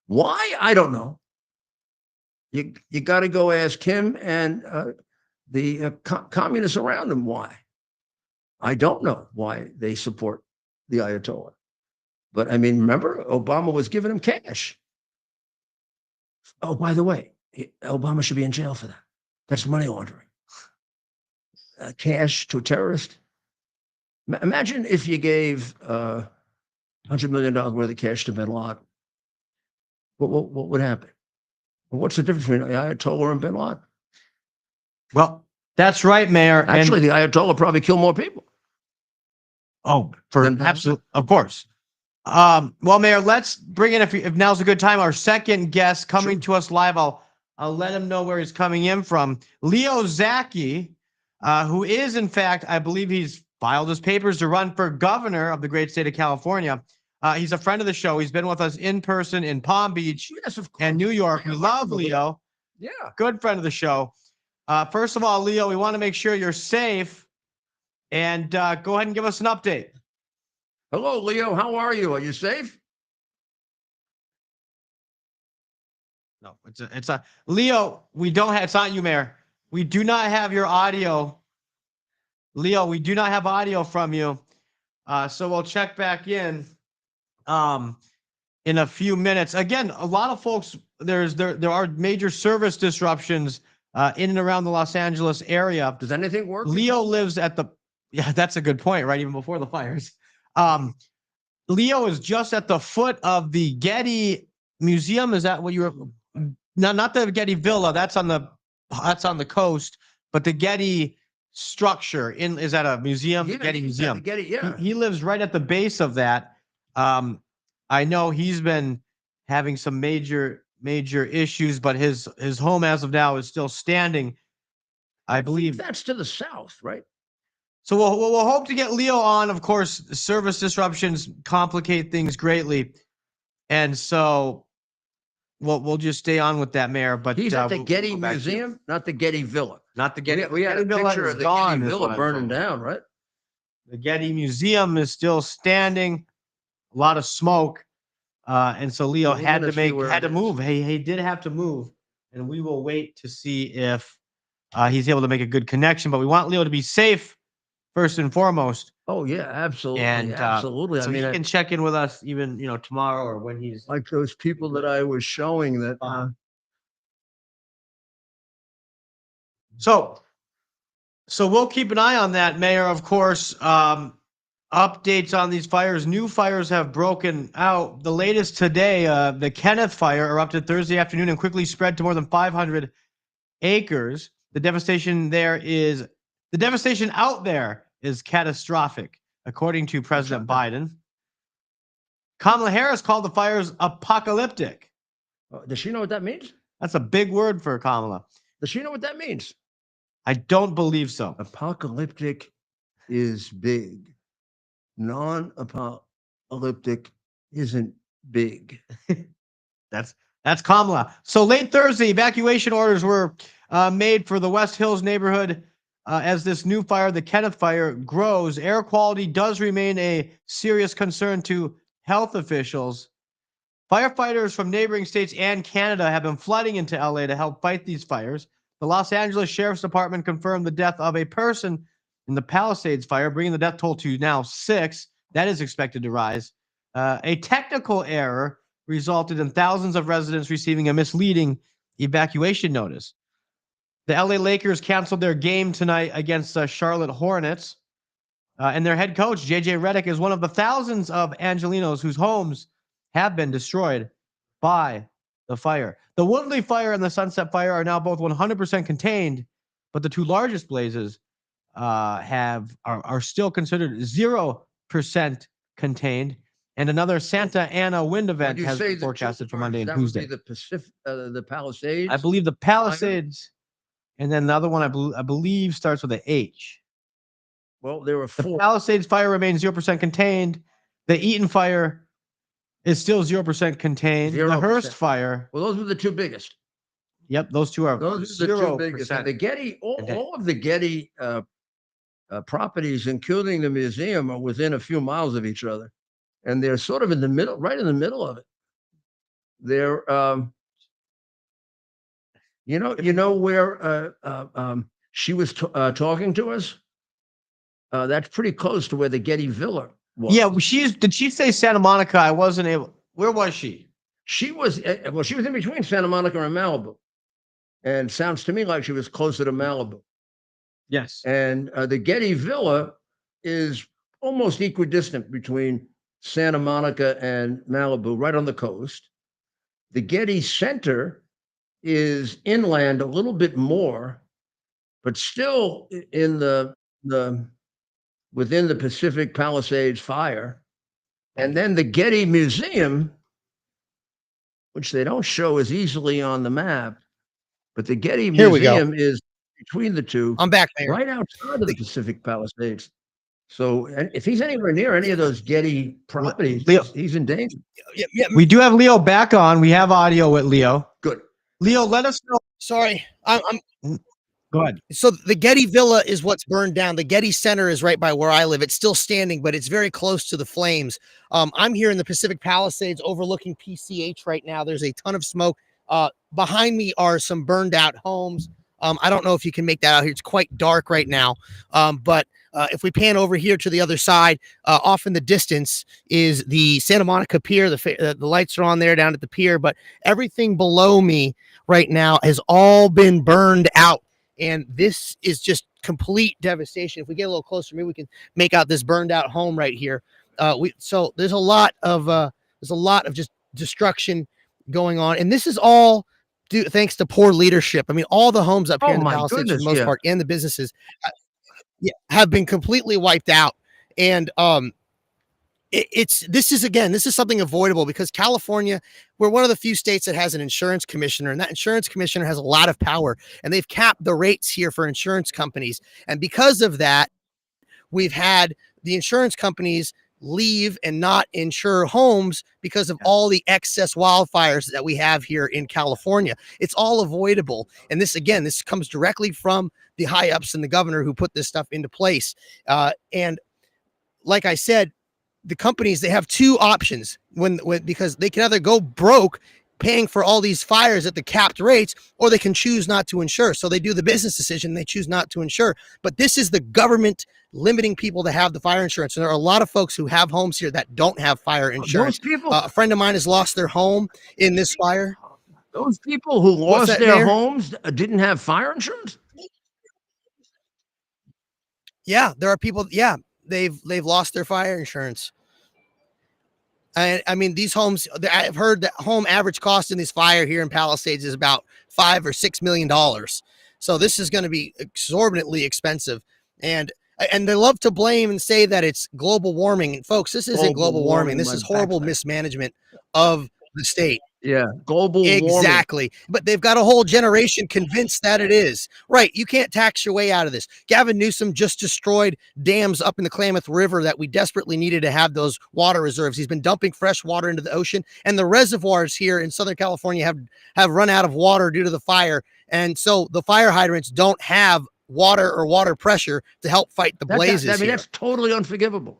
Why? I don't know. You got to go ask him and the communists around him why. I don't know why they support the Ayatollah. But I mean, remember, Obama was giving him cash. Oh, by the way, Obama should be in jail for that. That's money laundering. Cash to a terrorist. Imagine if you gave $100 million worth of cash to bin Laden. What would happen? What's the difference between the Ayatollah and bin Laden? Well, that's right, Mayor. Actually, the Ayatollah probably killed more people. Absolutely, of course. Well, Mayor, let's bring in, if now's a good time, our second guest coming to us live. I'll let him know where he's coming in from. Leo Zacky, who is, in fact, I believe he's filed his papers to run for governor of the great state of California. He's a friend of the show. He's been with us in person in Palm Beach and New York. We love Leo. Yeah. Good friend of the show. First of all, Leo, we want to make sure you're safe, and go ahead and give us an update. Hello, Leo. How are you? Are you safe? No, it's a Leo. We don't have, it's not you, Mayor. We do not have your audio. Leo, we do not have audio from you. So we'll check back in a few minutes. Again, a lot of folks, there are major service disruptions in and around the Los Angeles area. Does anything work? Leo lives at yeah, that's a good point, right? Even before the fires. Leo is just at the foot of the Getty Museum. Is that what you were? No, not the Getty Villa. That's on the coast, but the Getty structure is that a museum? Yeah, Getty Museum. Getty, yeah. He lives right at the base of that. I know he's been having some major issues, but his home as of now is still standing. I believe that's to the south, right? So we'll hope to get Leo on. Of course, service disruptions complicate things greatly, and so we'll just stay on with that, Mayor. But he's at the Getty Museum, not the Getty Villa. Not the Getty. We had a picture of the Getty Villa burning down, right? The Getty Museum is still standing. A lot of smoke, and so Leo had to move. He did have to move, and we will wait to see if he's able to make a good connection. But we want Leo to be safe first and foremost. Oh yeah, absolutely, and absolutely. So he can check in with us even tomorrow or when he's like those people that I was showing that. So we'll keep an eye on that, Mayor. Of course, updates on these fires. New fires have broken out. The latest today, the Kenneth fire erupted Thursday afternoon and quickly spread to more than 500 acres. The devastation out there is catastrophic, according to President Biden. Kamala Harris called the fires apocalyptic. Does she know what that means? That's a big word for Kamala. Does she know what that means? I don't believe so. Apocalyptic is big. Non-apocalyptic isn't big. That's Kamala. So late Thursday, evacuation orders were made for the West Hills neighborhood as this new fire, the Kenneth fire, grows. Air quality does remain a serious concern to health officials. Firefighters from neighboring states and Canada have been flooding into LA to help fight these fires. The Los Angeles Sheriff's Department confirmed the death of a person in the Palisades fire, bringing the death toll to now 6. That is expected to rise. A technical error resulted in thousands of residents receiving a misleading evacuation notice. The LA Lakers canceled their game tonight against the Charlotte Hornets. And their head coach, JJ Redick, is one of the thousands of Angelenos whose homes have been destroyed by the fire. The Woodley fire and the Sunset fire are now both 100% contained, but the two largest blazes are still considered 0% contained. And another Santa Ana wind event has been forecasted for Monday and Tuesday. That would be the Palisades. I believe the Palisades, and then another one I believe starts with an H. Well, there were 4. The Palisades fire remains 0% contained. The Eaton fire is still 0% contained. 0%. The Hearst fire. Well, those were the two biggest. Yep, those two are Those are the two biggest. And the Getty, all of the Getty properties, including the museum, are within a few miles of each other, and they're sort of in the middle, right in the middle of it. They're, you know where she was talking to us. That's pretty close to where the Getty Villa was. Yeah, did she say Santa Monica? I wasn't able. Where was she? She was she was in between Santa Monica and Malibu, and sounds to me like she was closer to Malibu. Yes. And the Getty Villa is almost equidistant between Santa Monica and Malibu, right on the coast. The Getty Center is inland a little bit more, but still in within the Pacific Palisades fire. And then the Getty Museum, which they don't show as easily on the map, but the Getty Museum is between the two. I'm back, Mayor. Right outside of the Pacific Palisades. So if he's anywhere near any of those Getty properties, Leo, he's in danger. Yeah, we do have Leo back on. We have audio with Leo. Good. Leo, let us know. sorry. Go ahead. So the Getty Villa is what's burned down. The Getty Center is right by where I live. It's still standing, but it's very close to the flames. I'm here in the Pacific Palisades overlooking PCH right now. There's a ton of smoke. Behind me are some burned out homes. I don't know if you can make that out here. It's quite dark right now. But if we pan over here to the other side, off in the distance is the Santa Monica Pier. The lights are on there down at the pier, but everything below me right now has all been burned out. And this is just complete devastation. If we get a little closer, maybe we can make out this burned out home right here. So there's a lot of just destruction going on, and this is all thanks to poor leadership. I mean, all the homes up here in the Palisades, for the most part, and the businesses have been completely wiped out. And this is something avoidable because California, we're one of the few states that has an insurance commissioner, and that insurance commissioner has a lot of power, and they've capped the rates here for insurance companies. And because of that, we've had the insurance companies leave and not insure homes because of all the excess wildfires that we have here in California. It's all avoidable. And this comes directly from the high ups and the governor who put this stuff into place. And like I said, the companies, they have two options because they can either go broke paying for all these fires at the capped rates, or they can choose not to insure. So they do the business decision. They choose not to insure. But this is the government limiting people to have the fire insurance. And there are a lot of folks who have homes here that don't have fire insurance. A friend of mine has lost their home in this fire. Those people who lost their homes didn't have fire insurance? Yeah, there are people. Yeah, they've lost their fire insurance. And I mean, these homes, I've heard that home average cost in this fire here in Palisades is about $5 or $6 million. So this is going to be exorbitantly expensive. And they love to blame and say that it's global warming. And folks, this isn't global warming. This is horrible mismanagement of the state. Yeah, global warming. Exactly. But they've got a whole generation convinced that it is. Right. You can't tax your way out of this. Gavin Newsom just destroyed dams up in the Klamath River that we desperately needed to have those water reserves. He's been dumping fresh water into the ocean, and the reservoirs here in Southern California have run out of water due to the fire. And so the fire hydrants don't have water or water pressure to help fight the blazes. I mean, that's totally unforgivable.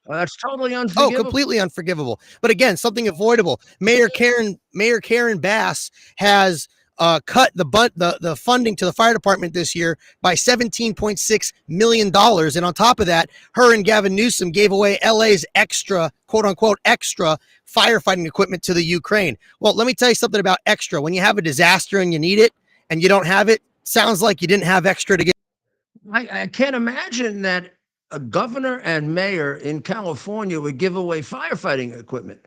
That's totally unforgivable. Oh, completely unforgivable. But again, something avoidable. Mayor Karen Bass has cut the funding to the fire department this year by $17.6 million. And on top of that, her and Gavin Newsom gave away LA's extra, quote unquote, extra firefighting equipment to the Ukraine. Well, let me tell you something about extra. When you have a disaster and you need it and you don't have it, sounds like you didn't have extra to get. I can't imagine that a governor and mayor in California would give away firefighting equipment.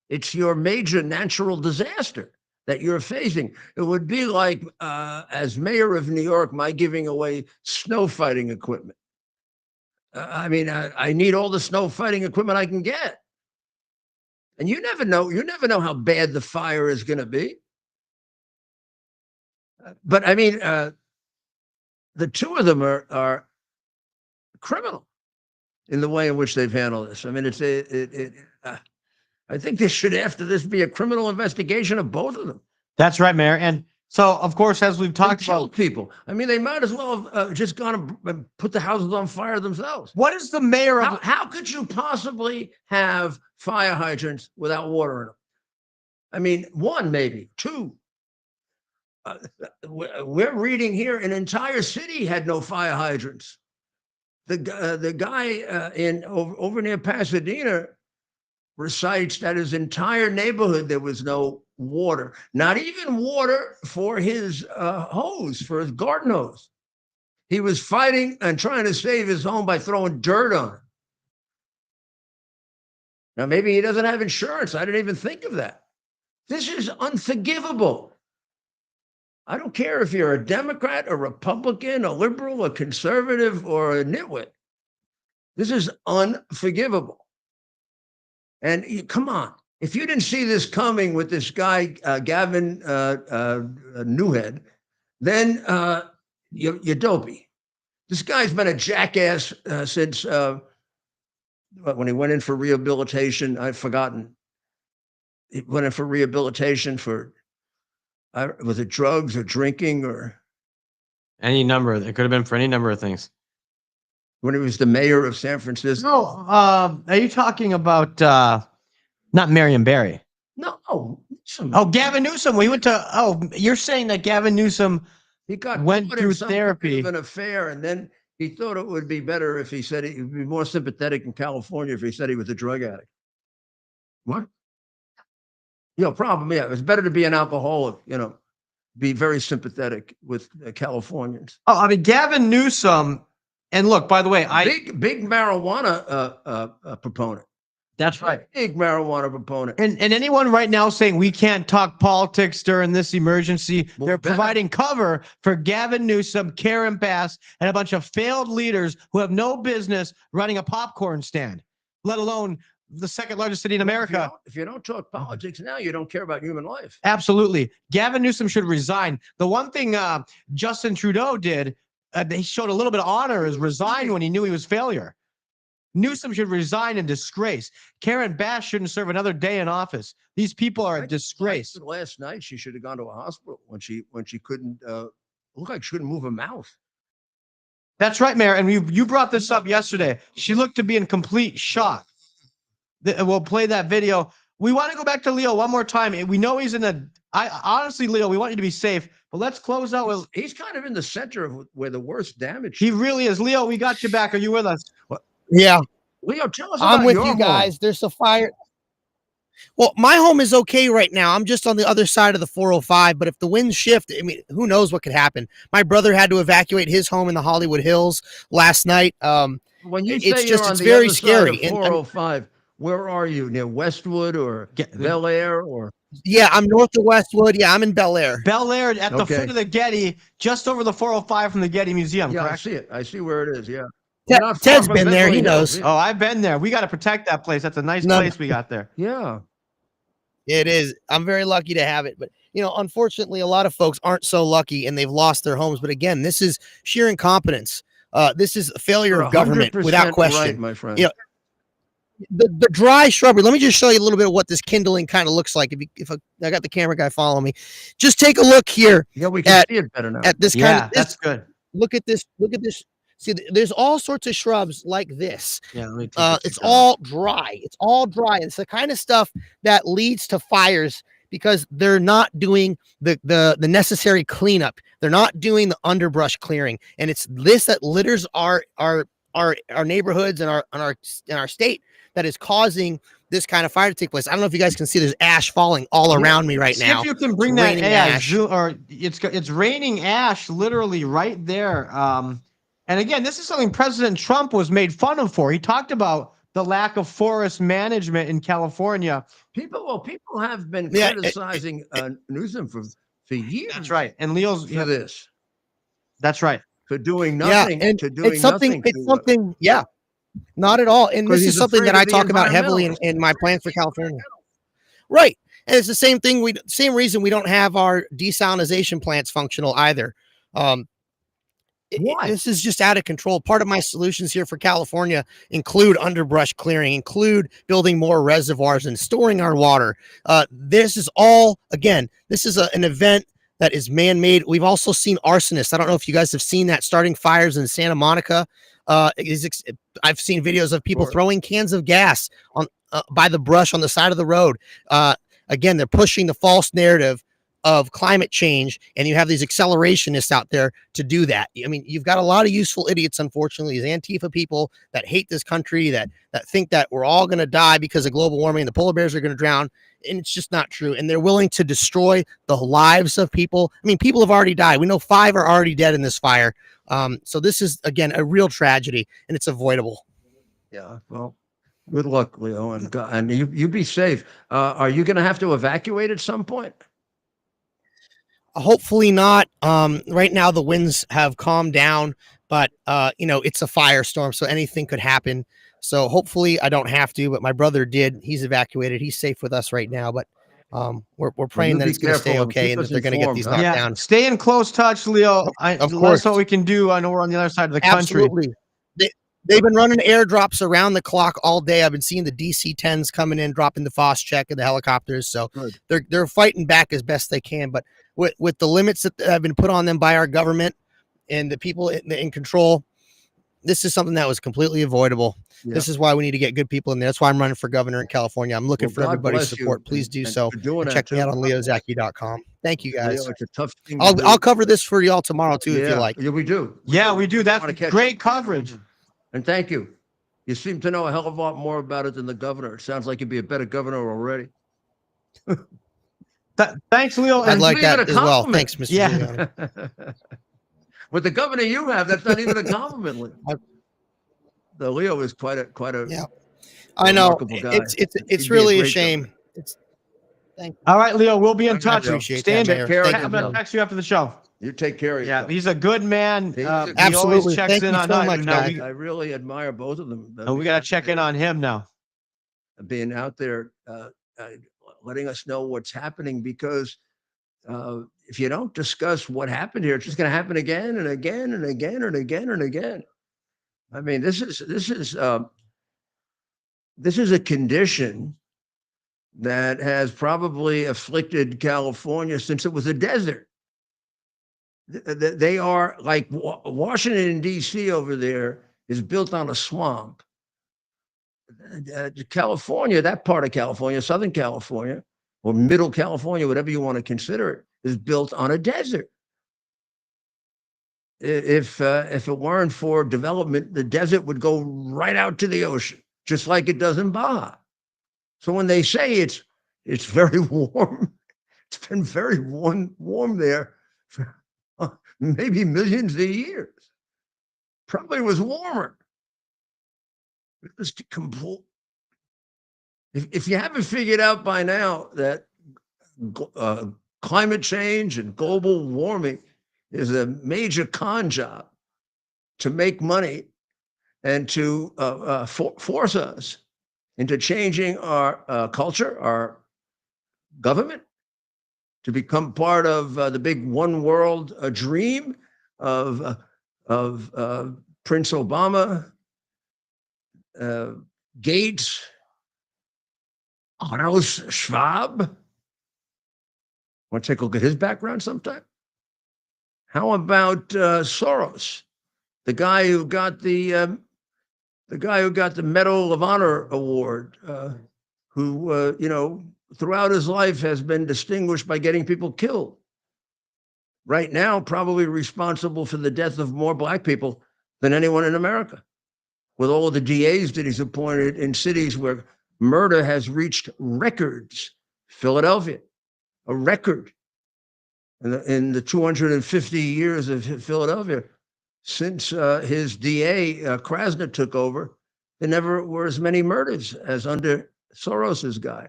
It's your major natural disaster that you're facing. It would be like, as mayor of New York, my giving away snow fighting equipment. I mean, I need all the snow fighting equipment I can get. And you never know how bad the fire is going to be. But I mean, the two of them are criminal in the way in which they've handled this. I mean, I think there should, after this, be a criminal investigation of both of them. That's right, Mayor. And so, of course, as we've talked about people, I mean, they might as well have just gone and put the houses on fire themselves. What is the mayor of? How could you possibly have fire hydrants without water in them? I mean, one, maybe two. We're reading here an entire city had no fire hydrants. The guy over near Pasadena recites that his entire neighborhood there was no water, not even water for his hose, for his garden hose. He was fighting and trying to save his home by throwing dirt on it. Now, maybe he doesn't have insurance. I didn't even think of that. This is unforgivable. I don't care if you're a Democrat, a Republican, a liberal, a conservative, or a nitwit. This is unforgivable. And come on, if you didn't see this coming with this guy, Gavin Newhead, then you're dopey. This guy's been a jackass since when he went in for rehabilitation. I've forgotten. He went in for rehabilitation for, was it drugs or drinking or? Any number. It could have been for any number of things. When he was the mayor of San Francisco. No, are you talking about not Marion Barry? No. Newsom. Oh, Gavin Newsom. We went to. Oh, you're saying that Gavin Newsom went through therapy, an affair, and then he thought it would be better if he said he would be more sympathetic in California if he said he was a drug addict. What? Problem. Yeah, it's better to be an alcoholic. Be very sympathetic with Californians. Oh, I mean, Gavin Newsom. And look, by the way, big marijuana proponent. That's right. Big marijuana proponent. And anyone right now saying we can't talk politics during this emergency, they're providing cover for Gavin Newsom, Karen Bass, and a bunch of failed leaders who have no business running a popcorn stand, let alone the second largest city in America. If you don't talk politics now, you don't care about human life. Absolutely. Gavin Newsom should resign. The one thing Justin Trudeau did, he showed a little bit of honor, is resign when he knew he was failure. Newsom should resign in disgrace. Karen Bass shouldn't serve another day in office. These people are a disgrace. Last night, she should have gone to a hospital when she couldn't look like she couldn't move her mouth. That's right, Mayor. And you brought this up yesterday. She looked to be in complete shock. We'll play that video. We want to go back to Leo one more time. We know he's honestly, Leo, we want you to be safe, but let's close out with. He's kind of in the center of where the worst damage. He really is. Leo, we got you back. Are you with us? Yeah. Leo, tell us about I'm with your you guys. home. There's a fire. Well, my home is okay right now. I'm just on the other side of the 405, but if the winds shift, I mean, who knows what could happen? My brother had to evacuate his home in the Hollywood Hills last night. When you It's say you're just, on it's the very other side of scary. And 405, where are you? Near Westwood or Bel Air or? yeah, I'm north of Westwood. Yeah, I'm in Bel Air. Bel Air at the Okay. foot of the Getty, just over the 405 from the Getty Museum, Yeah, I correct? see it. I see where it is. Yeah. We're not far Ted's from been there. He Beverly Hills. knows. Oh, I've been there. We got to protect that place. That's a nice No. place we got there. Yeah. It is. I'm very lucky to have it. But, you know, unfortunately, a lot of folks aren't so lucky and they've lost their homes. But again, this is sheer incompetence. This is a failure You're of government 100% without question. right, my friend. You know, the dry shrubbery. Let me just show you a little bit of what this kindling kind of looks like. If I got the camera guy following me, just take a look here Yeah, we can see it better now. at this kind Yeah, of. that's good. Look at this. Look at this. See, there's all sorts of shrubs like this. Yeah, let me take this It's down. all dry. It's all dry. It's the kind of stuff that leads to fires because they're not doing the necessary cleanup. They're not doing the underbrush clearing, and it's this that litters our neighborhoods and our state that is causing this kind of fire to take place. I don't know if you guys can see there's ash falling all around me right See now. if you can bring It's that raining ash, ash. or it's raining ash literally right there. And again, this is something President Trump was made fun of for. He talked about the lack of forest management in California. People have been Yeah, criticizing Newsom for years. That's right. And Leo's For this, That's right. for doing Yeah, nothing, and to doing it's something. nothing. It's something. Yeah, not at all. And 'Cause this he's is something afraid that of I the talk about heavily in my plan for California. Right. And it's the same thing. Same reason we don't have our desalinization plants functional either. Why? This is just out of control. Part of my solutions here for California include underbrush clearing, include building more reservoirs and storing our water. This is all, again, this is an event that is man-made. We've also seen arsonists. I don't know if you guys have seen that, starting fires in Santa Monica. I've seen videos of people throwing cans of gas on by the brush on the side of the road. Again, they're pushing the false narrative of climate change, and you have these accelerationists out there to do that. I mean, you've got a lot of useful idiots, unfortunately, these Antifa people that hate this country, that think that we're all going to die because of global warming, the polar bears are going to drown, and it's just not true. And they're willing to destroy the lives of people. I mean, people have already died. We know 5 are already dead in this fire. So this is, again, a real tragedy, and it's avoidable. Yeah. Well, good luck, Leo, and you be safe. Are you going to have to evacuate at some point? Hopefully not. Right now the winds have calmed down, but you know, it's a firestorm, so anything could happen. So hopefully I don't have to, but my brother did. He's evacuated. He's safe with us right now, but we're praying that be it's going to stay careful and okay keep and that us they're going to get informed, these huh? knocked Yeah, down. stay in close touch, Leo. Let us course. know what we can do. I know we're on the other side of the country. Absolutely. They've been running airdrops around the clock all day. I've been seeing the DC-10s coming in, dropping the Foss check and the helicopters. So they're fighting back as best they can. But with the limits that have been put on them by our government and the people in control, this is something that was completely avoidable. Yeah. This is why we need to get good people in there. That's why I'm running for governor in California. I'm looking Well, for God everybody's bless you, support. Please do and so. for doing And that check me too. out on leozacky.com. Thank you guys. Leo, it's a tough thing to I'll do. cover this for y'all tomorrow too, if you like. Yeah, we do. Yeah, we do. That's wanna catch great coverage. And thank you. You seem to know a hell of a lot more about it than the governor. It sounds like you'd be a better governor already. Thanks, Leo. I'd And like not even that a as well. compliment. Thanks, Mr. Yeah. Giuliani. With the governor you have, that's not even a compliment. The Leo is quite a Yeah. I know. remarkable guy. It's He'd be a really a great shame. governor. It's all right, Leo, we'll be in I touch. appreciate Stay in that, Mayor. care of Thank I'm you. going to yourself. text you after the show. You take care of Yeah, yourself. he's a good man. He's He Absolutely. always checks Thank in you on so us. much, Now guys. I really admire both of them. we got to check in on him now. Being out there, letting us know what's happening, because if you don't discuss what happened here, it's just going to happen again and again and again and again and again. I mean, this is a condition that has probably afflicted California since it was a desert. They are like Washington, D.C. over there is built on a swamp. California, that part of California, Southern California, or Middle California, whatever you want to consider it, is built on a desert. If it weren't for development, the desert would go right out to the ocean, just like it does in Baja. So when they say it's It's very warm. It's been very warm there for maybe millions of years. Probably was warmer. It was if you haven't figured out by now that climate change and global warming is a major con job to make money and to force us into changing our culture, our government, to become part of the big one world dream of Prince Obama, Gates, Klaus Schwab. Want to take a look at his background sometime? How about Soros, the guy who got the Medal of Honor award, who throughout his life has been distinguished by getting people killed. Right now, probably responsible for the death of more black people than anyone in America, with all of the DAs that he's appointed in cities where murder has reached records. Philadelphia, a record in the 250 years of Philadelphia. Since his DA, Krasner, took over, there never were as many murders as under Soros's guy.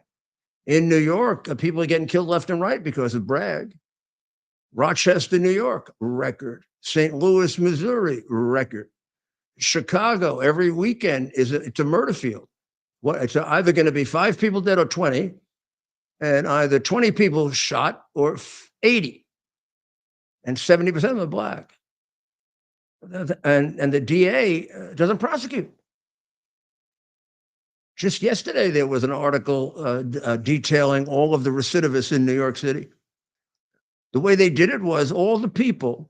In New York, people are getting killed left and right because of Bragg. Rochester, New York, record. St. Louis, Missouri, record. Chicago, every weekend it's a murder field. It's either going to be 5 people dead or 20, and either 20 people shot or 80, and 70% of them are black. And the DA doesn't prosecute. Just yesterday, there was an article detailing all of the recidivists in New York City. The way they did it was all the people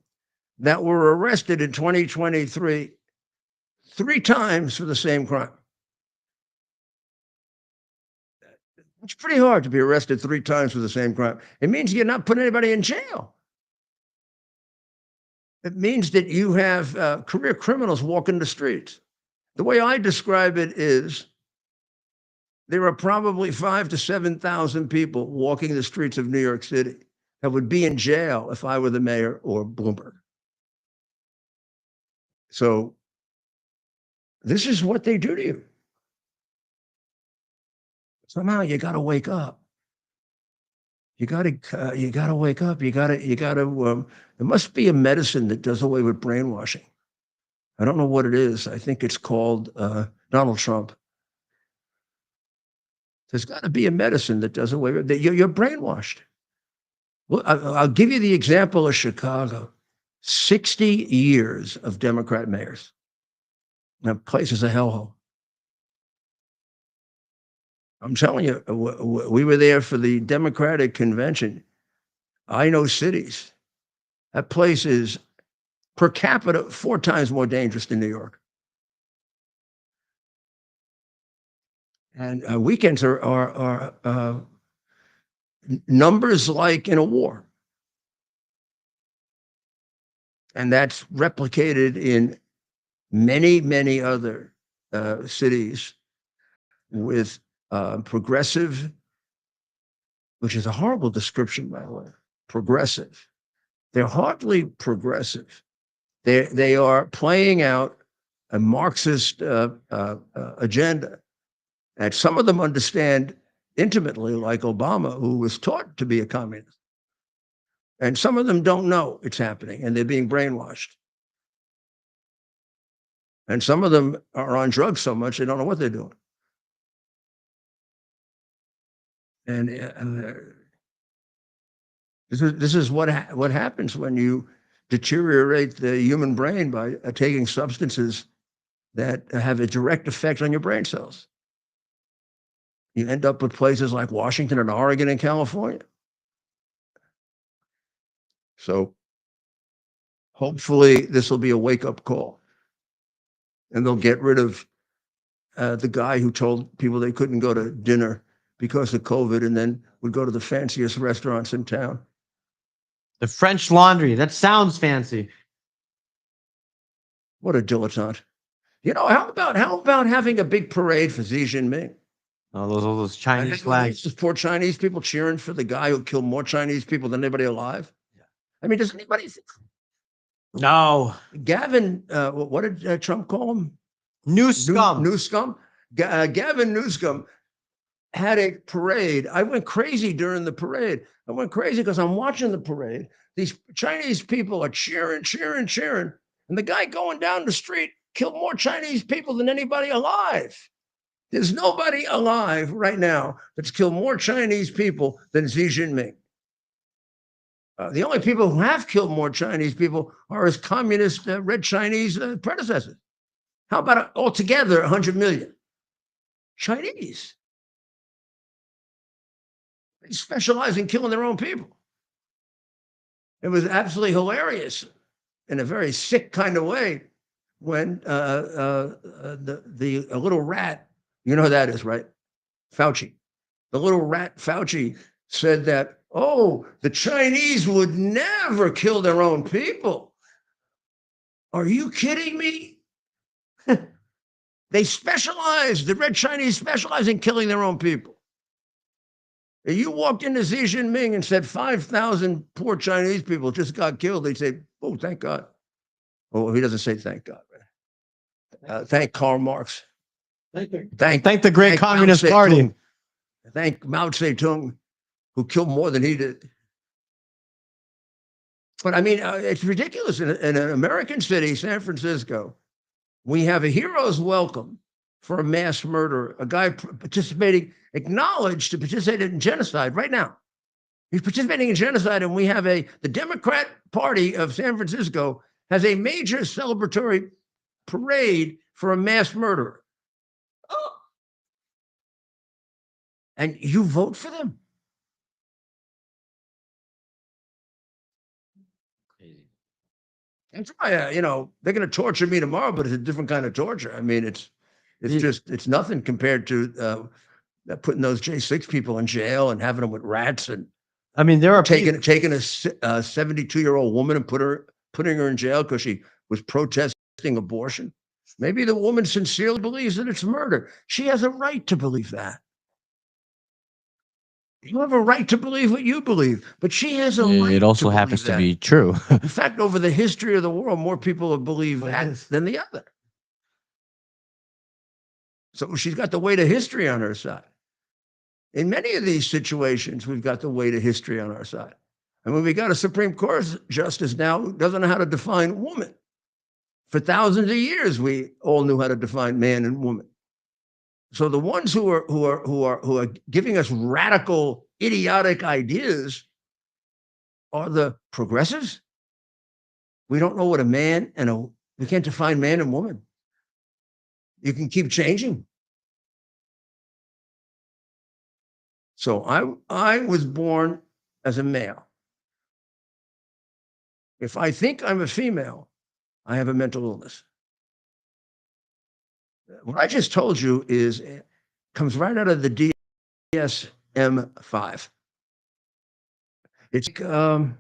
that were arrested in 2023 3 times for the same crime. It's pretty hard to be arrested 3 times for the same crime. It means you're not putting anybody in jail. It means that you have career criminals walking the streets. The way I describe it is there are probably 5,000 to 7,000 people walking the streets of New York City that would be in jail if I were the mayor or Bloomberg. So this is what they do to you. Somehow you got to wake up. You got to wake up. There must be a medicine that does away with brainwashing. I don't know what it is. I think it's called Donald Trump. There's got to be a medicine that does away with that. You're brainwashed. Well, I'll give you the example of Chicago. 60 years of Democrat mayors. That place is a hellhole. I'm telling you, we were there for the Democratic convention. I know cities. That place is per capita 4 times more dangerous than New York. And weekends are numbers like in a war. And that's replicated in many, many other cities with progressive, which is a horrible description, by the way, progressive. They're hardly progressive. They are playing out a Marxist agenda that some of them understand intimately, like Obama, who was taught to be a communist. And some of them don't know it's happening, and they're being brainwashed. And some of them are on drugs so much they don't know what they're doing. And this is what happens when you deteriorate the human brain by taking substances that have a direct effect on your brain cells. You end up with places like Washington and Oregon and California. So hopefully this will be a wake-up call. And they'll get rid of the guy who told people they couldn't go to dinner because of COVID and then would go to the fanciest restaurants in town. The French Laundry. That sounds fancy. What a dilettante. You know, how about having a big parade for Xi Jinping? Oh, those I Chinese think flags. these poor Chinese people cheering for the guy who killed more Chinese people than anybody alive. I mean, does anybody think No. Gavin, what did Trump call him? New scum. Newscomb. Gavin Newscomb had a parade. I went crazy during the parade. I went crazy because I'm watching the parade. These Chinese people are cheering, cheering, cheering. And the guy going down the street killed more Chinese people than anybody alive. There's nobody alive right now that's killed more Chinese people than Xi Jinping. The only people who have killed more Chinese people are his communist red Chinese predecessors. How about altogether 100 million? Chinese. They specialize in killing their own people. It was absolutely hilarious in a very sick kind of way when the little rat, you know who that is, right? Fauci. The little rat Fauci said that, oh, the Chinese would never kill their own people. Are you kidding me? They specialize, the red Chinese specialize in killing their own people. If you walked into Xi Jinping and said 5,000 poor Chinese people just got killed, they'd say, oh, thank God. Oh, he doesn't say thank God. Thank Karl Marx. Thank the great thank Communist Mao Party. Zedong. Thank Mao Zedong, who killed more than he did. But I mean, it's ridiculous. In an American city, San Francisco, we have a hero's welcome for a mass murderer, a guy participating, acknowledged to participate in genocide right now. He's participating in genocide, and we have the Democrat Party of San Francisco has a major celebratory parade for a mass murderer. Oh. And you vote for them. That's why, they're going to torture me tomorrow, but it's a different kind of torture. I mean, it's nothing compared to putting those J6 people in jail and having them with rats and I mean, there are taking a 72-year-old woman and putting her in jail because she was protesting abortion. Maybe the woman sincerely believes that it's murder. She has a right to believe that. You have a right to believe what you believe, but she has a right. It also to happens to believe be true. that. In fact, over the history of the world, more people have believed that than the other. So she's got the weight of history on her side. In many of these situations, we've got the weight of history on our side. And when we got a Supreme Court justice now who doesn't know how to define woman. For thousands of years, we all knew how to define man and woman. So the ones who are giving us radical, idiotic ideas are the progressives. We don't know what a man and we can't define man and woman. You can keep changing. So I was born as a male. If I think I'm a female, I have a mental illness. What I just told you comes right out of the DSM-5. It's I'm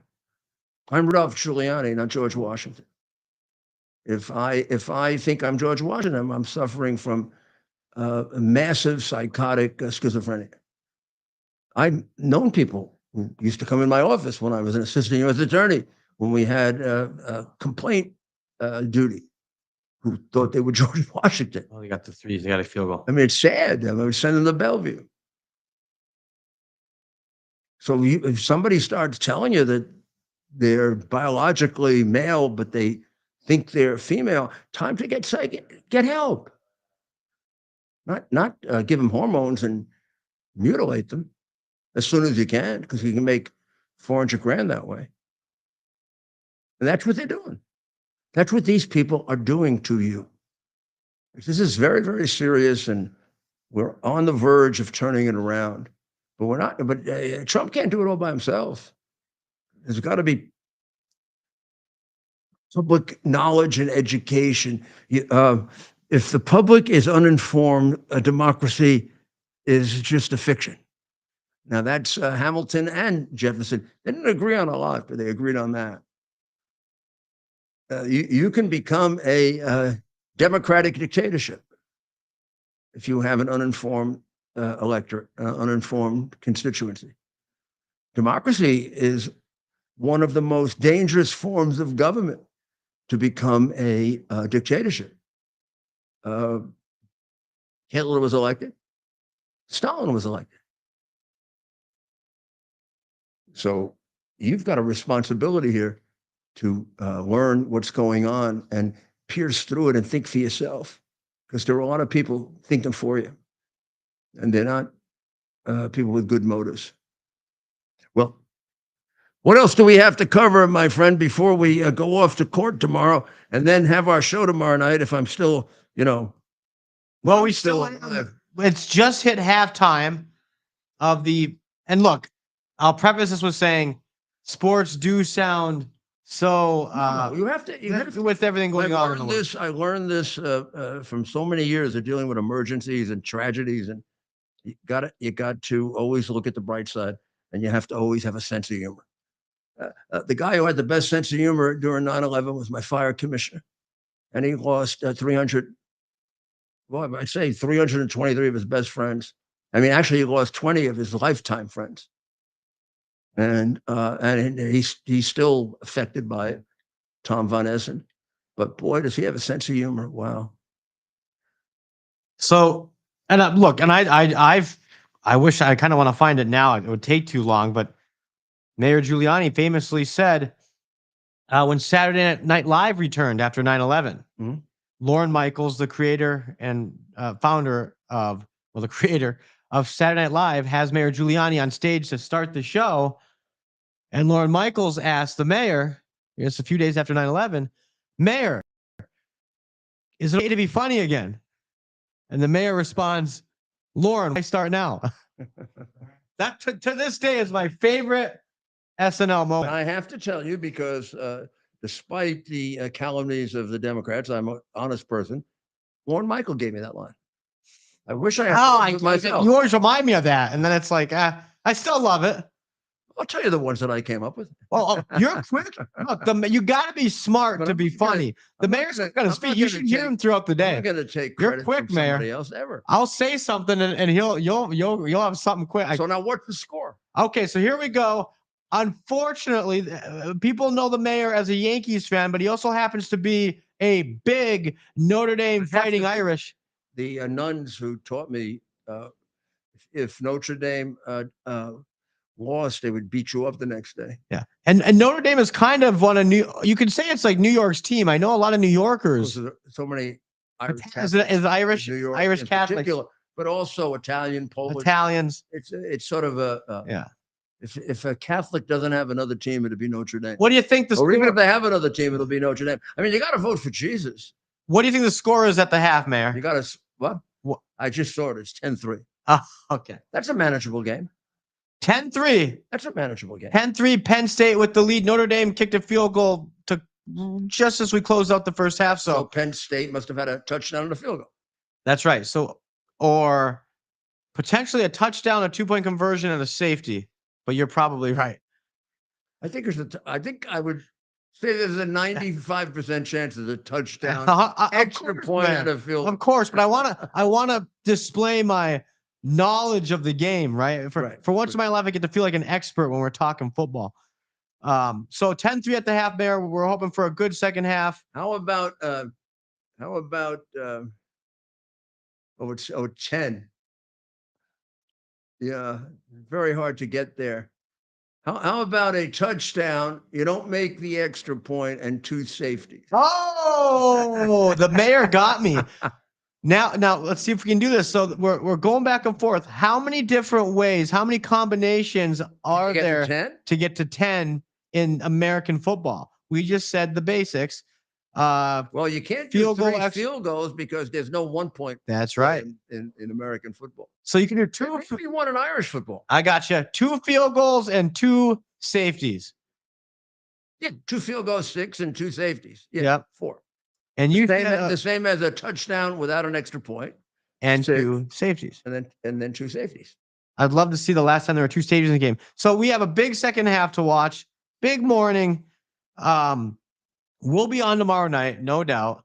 Rudolph Giuliani, not George Washington. If I think I'm George Washington, I'm suffering from a massive psychotic schizophrenia. I've known people who used to come in my office when I was an assistant U.S. attorney when we had a complaint duty, who thought they were George Washington. Oh, they got the threes. They got a field goal. I mean, it's sad. I was sending them to Bellevue. So if somebody starts telling you that they're biologically male, but they think they're female, time to get help. Not give them hormones and mutilate them as soon as you can, because you can make 400 grand that way. And that's what they're doing. That's what these people are doing to you. This is very, very serious, and we're on the verge of turning it around. But we're not. But Trump can't do it all by himself. There's got to be public knowledge and education. If the public is uninformed, a democracy is just a fiction. Now, that's Hamilton and Jefferson. They didn't agree on a lot, but they agreed on that. You can become a democratic dictatorship if you have an uninformed electorate, uninformed constituency. Democracy is one of the most dangerous forms of government to become a dictatorship. Hitler was elected. Stalin was elected. So you've got a responsibility here to learn what's going on and pierce through it and think for yourself, because there are a lot of people thinking for you, and they're not people with good motives. Well, what else do we have to cover, my friend, before we go off to court tomorrow and then have our show tomorrow night? If I'm still, Well, we still have, it's just hit halftime of the, and look, I'll preface this with saying sports do sound so you have to with everything going on in the world. I learned this from so many years of dealing with emergencies and tragedies, and you got to always look at the bright side, and you have to always have a sense of humor. The guy who had the best sense of humor during 9/11 was my fire commissioner, and he lost 300. Well, I say 323 of his best friends. I mean, actually, he lost 20 of his lifetime friends, and he's still affected by it. Tom Von Essen, but boy, does he have a sense of humor! Wow. So, and look, and I wish I kind of want to find it now. It would take too long, but Mayor Giuliani famously said when Saturday Night Live returned after 9/11, Lorne Michaels, the creator and founder of, the creator of Saturday Night Live, has Mayor Giuliani on stage to start the show. And Lorne Michaels asked the mayor, it's a few days after 9/11, Mayor, is it okay to be funny again? And the mayor responds, Lorne, why start now? That to this day is my favorite SNL moment. I have to tell you, because despite the calumnies of the Democrats, I'm an honest person. Lorne Michael gave me that line. I wish I had it myself. You always remind me of that. And then it's like, I still love it. I'll tell you the ones that I came up with. Well, you're quick. Look, you got to be smart to be funny. The mayor's going to speak. You should hear him throughout the day. I'm not going to take You're credit quick, from Mayor. somebody else ever. I'll say something and you'll have something quick. So now what's the score? Okay, so here we go. Unfortunately, people know the mayor as a Yankees fan, but he also happens to be a big Notre Dame Fighting Irish. The nuns who taught me if Notre Dame lost, they would beat you up the next day. Yeah, and Notre Dame is kind of one of you could say it's like New York's team. I know a lot of New Yorkers. So many Irish is Irish New York Irish Catholics, but also Italian, Polish, Italians. It's sort of a yeah. If a Catholic doesn't have another team, it'd be Notre Dame. What do you think or even if they have another team, it'll be Notre Dame. I mean, you got to vote for Jesus. What do you think the score is at the half, Mayor? You got to what? I just saw it. It's 10-3. Oh, okay. That's a manageable game. 10-3. That's a manageable game. 10-3. Penn State with the lead. Notre Dame kicked a field goal to just as we closed out the first half. So Penn State must have had a touchdown and a field goal. That's right. So, or potentially a touchdown, a 2-point conversion, and a safety. But you're probably right. I think I would say there's a 95% chance of a touchdown, extra point, and a field. Of course, but I wanna display my knowledge of the game, right? For once in my life, I get to feel like an expert when we're talking football. So 10-3 at the half, Mayor. We're hoping for a good second half. How about 10? Yeah, very hard to get there. How about a touchdown? You don't make the extra point and 2 safeties. Oh, the mayor got me. Now let's see if we can do this. So we're going back and forth. How many different ways, how many combinations are there to get to 10 in American football? We just said the basics. Well, you can't do 3 field goals because there's no 1 point. That's right. In American football. So you can do 2. Maybe 1 in Irish football. I got you. 2 field goals and 2 safeties. Yeah, 2 field goals, 6, and 2 safeties. Yeah, yep. 4. And you the same as a touchdown without an extra point. And 2 safeties. And then 2 safeties. I'd love to see the last time there were 2 safeties in the game. So we have a big second half to watch. Big morning. We'll be on tomorrow night, no doubt.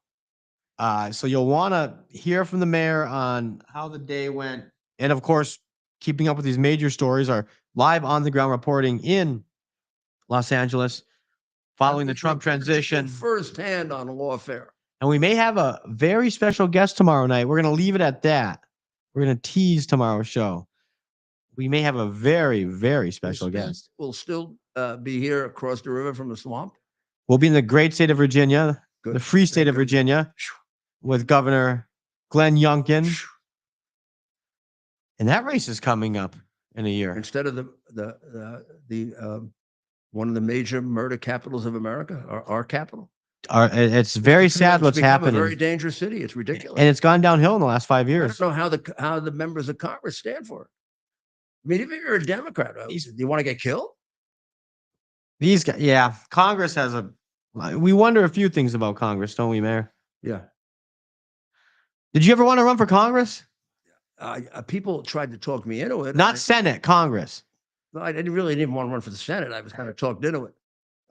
So you'll want to hear from the mayor on how the day went And of course, keeping up with these major stories are live on the ground reporting in Los Angeles following the Trump transition. Firsthand on lawfare. And we may have a very special guest tomorrow night. We're going to leave it at that. We're going to tease tomorrow's show. We may have a very, very special guest. We'll still be here across the river from the swamp. We'll be in the great state of Virginia, Good. the free state of Virginia, with Governor Glenn Youngkin. And that race is coming up in a year. Instead of the one of the major murder capitals of America, our capital. It's very sad what's happening. A very dangerous city. It's ridiculous. And it's gone downhill in the last 5 years. I don't know how the members of Congress stand for it. I mean, if you're a Democrat, do you want to get killed? These guys, yeah. Congress has we wonder a few things about Congress, don't we, Mayor? Yeah. Did you ever want to run for Congress? People tried to talk me into it. Not Senate, Congress. I really didn't want to run for the Senate. I was kind of talked into it.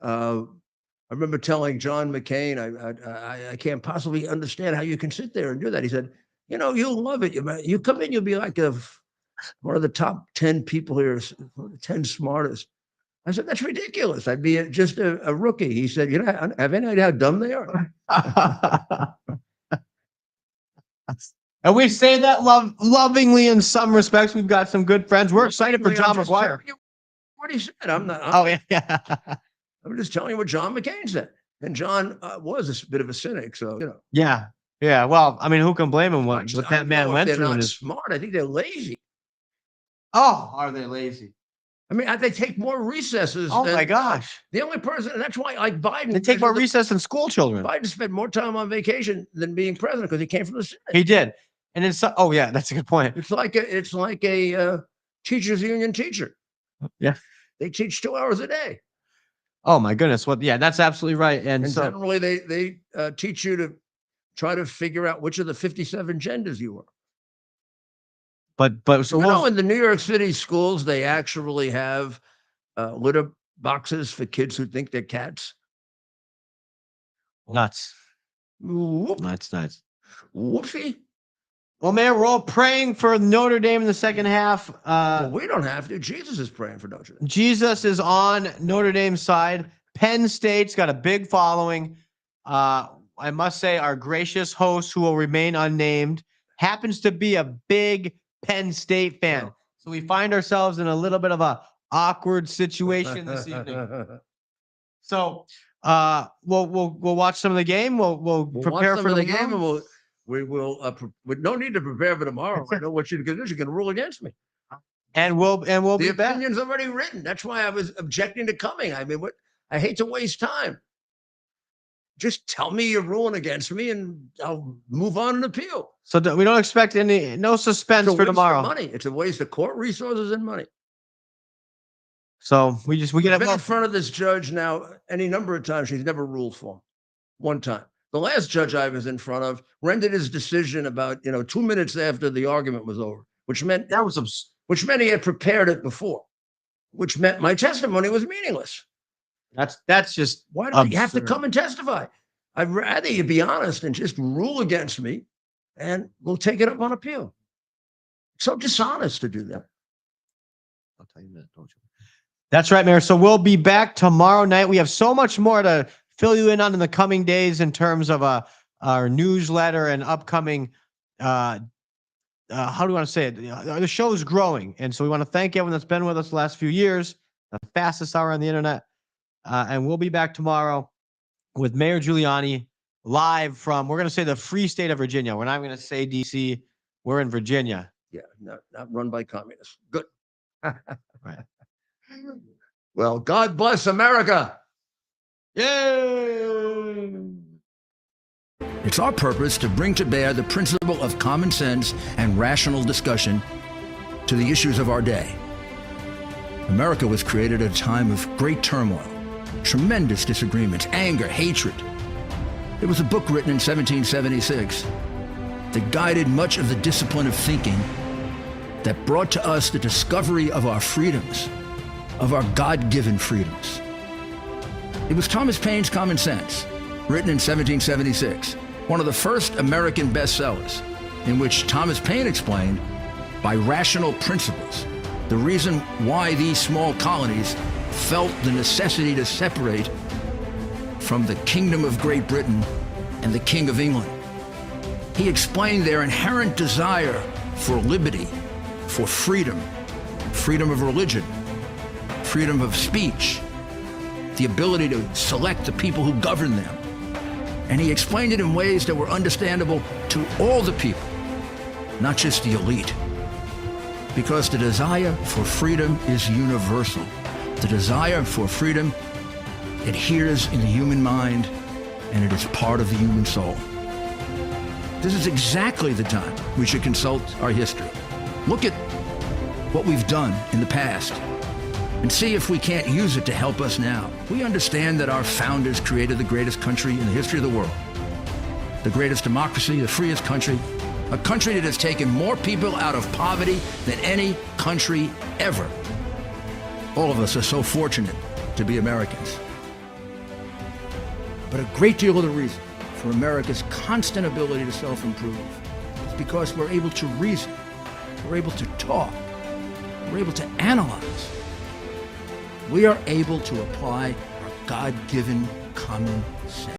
I remember telling John McCain, I can't possibly understand how you can sit there and do that. He said, you'll love it. You come in, you'll be like one of the top 10 people here, 10 smartest. I said, that's ridiculous. I'd be just a rookie. He said, have any idea how dumb they are? And we say that lovingly in some respects. We've got some good friends. We're excited for John McGuire. What he said. I'm not. Yeah. I'm just telling you what John McCain said. And John was a bit of a cynic. So, Yeah. Well, I mean, who can blame him? What that man went through? They're not smart. I think they're lazy. Oh, are they lazy? I mean, they take more recesses. Oh my gosh. The only person, and that's why, like Biden. They take more recess than school children. Biden spent more time on vacation than being president because he came from the Senate. He did. And then oh yeah, that's a good point. It's like a teachers union teacher. Yeah. They teach 2 hours a day. Oh my goodness. Well, yeah, that's absolutely right. And so generally they teach you to try to figure out which of the 57 genders you are. But so in the New York City schools, they actually have litter boxes for kids who think they're cats. Nuts. Whoop. Nuts. Whoopsie. Well, Mayor, we're all praying for Notre Dame in the second half. We don't have to. Jesus is praying for Notre Dame. Jesus is on Notre Dame's side. Penn State's got a big following. I must say our gracious host, who will remain unnamed, happens to be a big Penn State fan. Oh. So we find ourselves in a little bit of a awkward situation this evening. So we'll watch some of the game. We'll prepare for the game. And we will with no need to prepare for tomorrow. I know what you're going to do. You're going to rule against me. And we'll be back. The opinion's already written. That's why I was objecting to coming. I mean, I hate to waste time. Just tell me you're ruling against me and I'll move on and appeal. So we don't expect no suspense for tomorrow. Money. It's a waste of court resources and money. So we get I've been in front of this judge now any number of times. She's never ruled for him. One time. The last judge I was in front of rendered his decision about 2 minutes after the argument was over, which meant he had prepared it before, which meant my testimony was meaningless. That's just why do you have to come and testify? I'd rather you be honest and just rule against me, and we'll take it up on appeal. It's so dishonest to do that. I'll tell you that, don't you? That's right, Mayor. So we'll be back tomorrow night. We have so much more to fill you in on in the coming days in terms of our newsletter and upcoming. How do you want to say it? The show is growing, and so we want to thank everyone that's been with us the last few years. The fastest hour on the internet. And we'll be back tomorrow with Mayor Giuliani live from, we're going to say the free state of Virginia. We're not going to say DC. We're in Virginia. Yeah, not run by communists. Good. Right. Well, God bless America. Yay! It's our purpose to bring to bear the principle of common sense and rational discussion to the issues of our day. America was created at a time of great turmoil. Tremendous disagreements, anger, hatred. There was a book written in 1776 that guided much of the discipline of thinking that brought to us the discovery of our freedoms, of our God-given freedoms. It was Thomas Paine's Common Sense, written in 1776, one of the first American bestsellers, in which Thomas Paine explained by rational principles. The reason why these small colonies felt the necessity to separate from the Kingdom of Great Britain and the King of England. He explained their inherent desire for liberty, for freedom, freedom of religion, freedom of speech, the ability to select the people who govern them. And he explained it in ways that were understandable to all the people, not just the elite. Because the desire for freedom is universal. The desire for freedom adheres in the human mind, and it is part of the human soul. This is exactly the time we should consult our history. Look at what we've done in the past and see if we can't use it to help us now. We understand that our founders created the greatest country in the history of the world, the greatest democracy, the freest country, a country that has taken more people out of poverty than any country ever. All of us are so fortunate to be Americans. But a great deal of the reason for America's constant ability to self-improve is because we're able to reason, we're able to talk, we're able to analyze. We are able to apply our God-given common sense.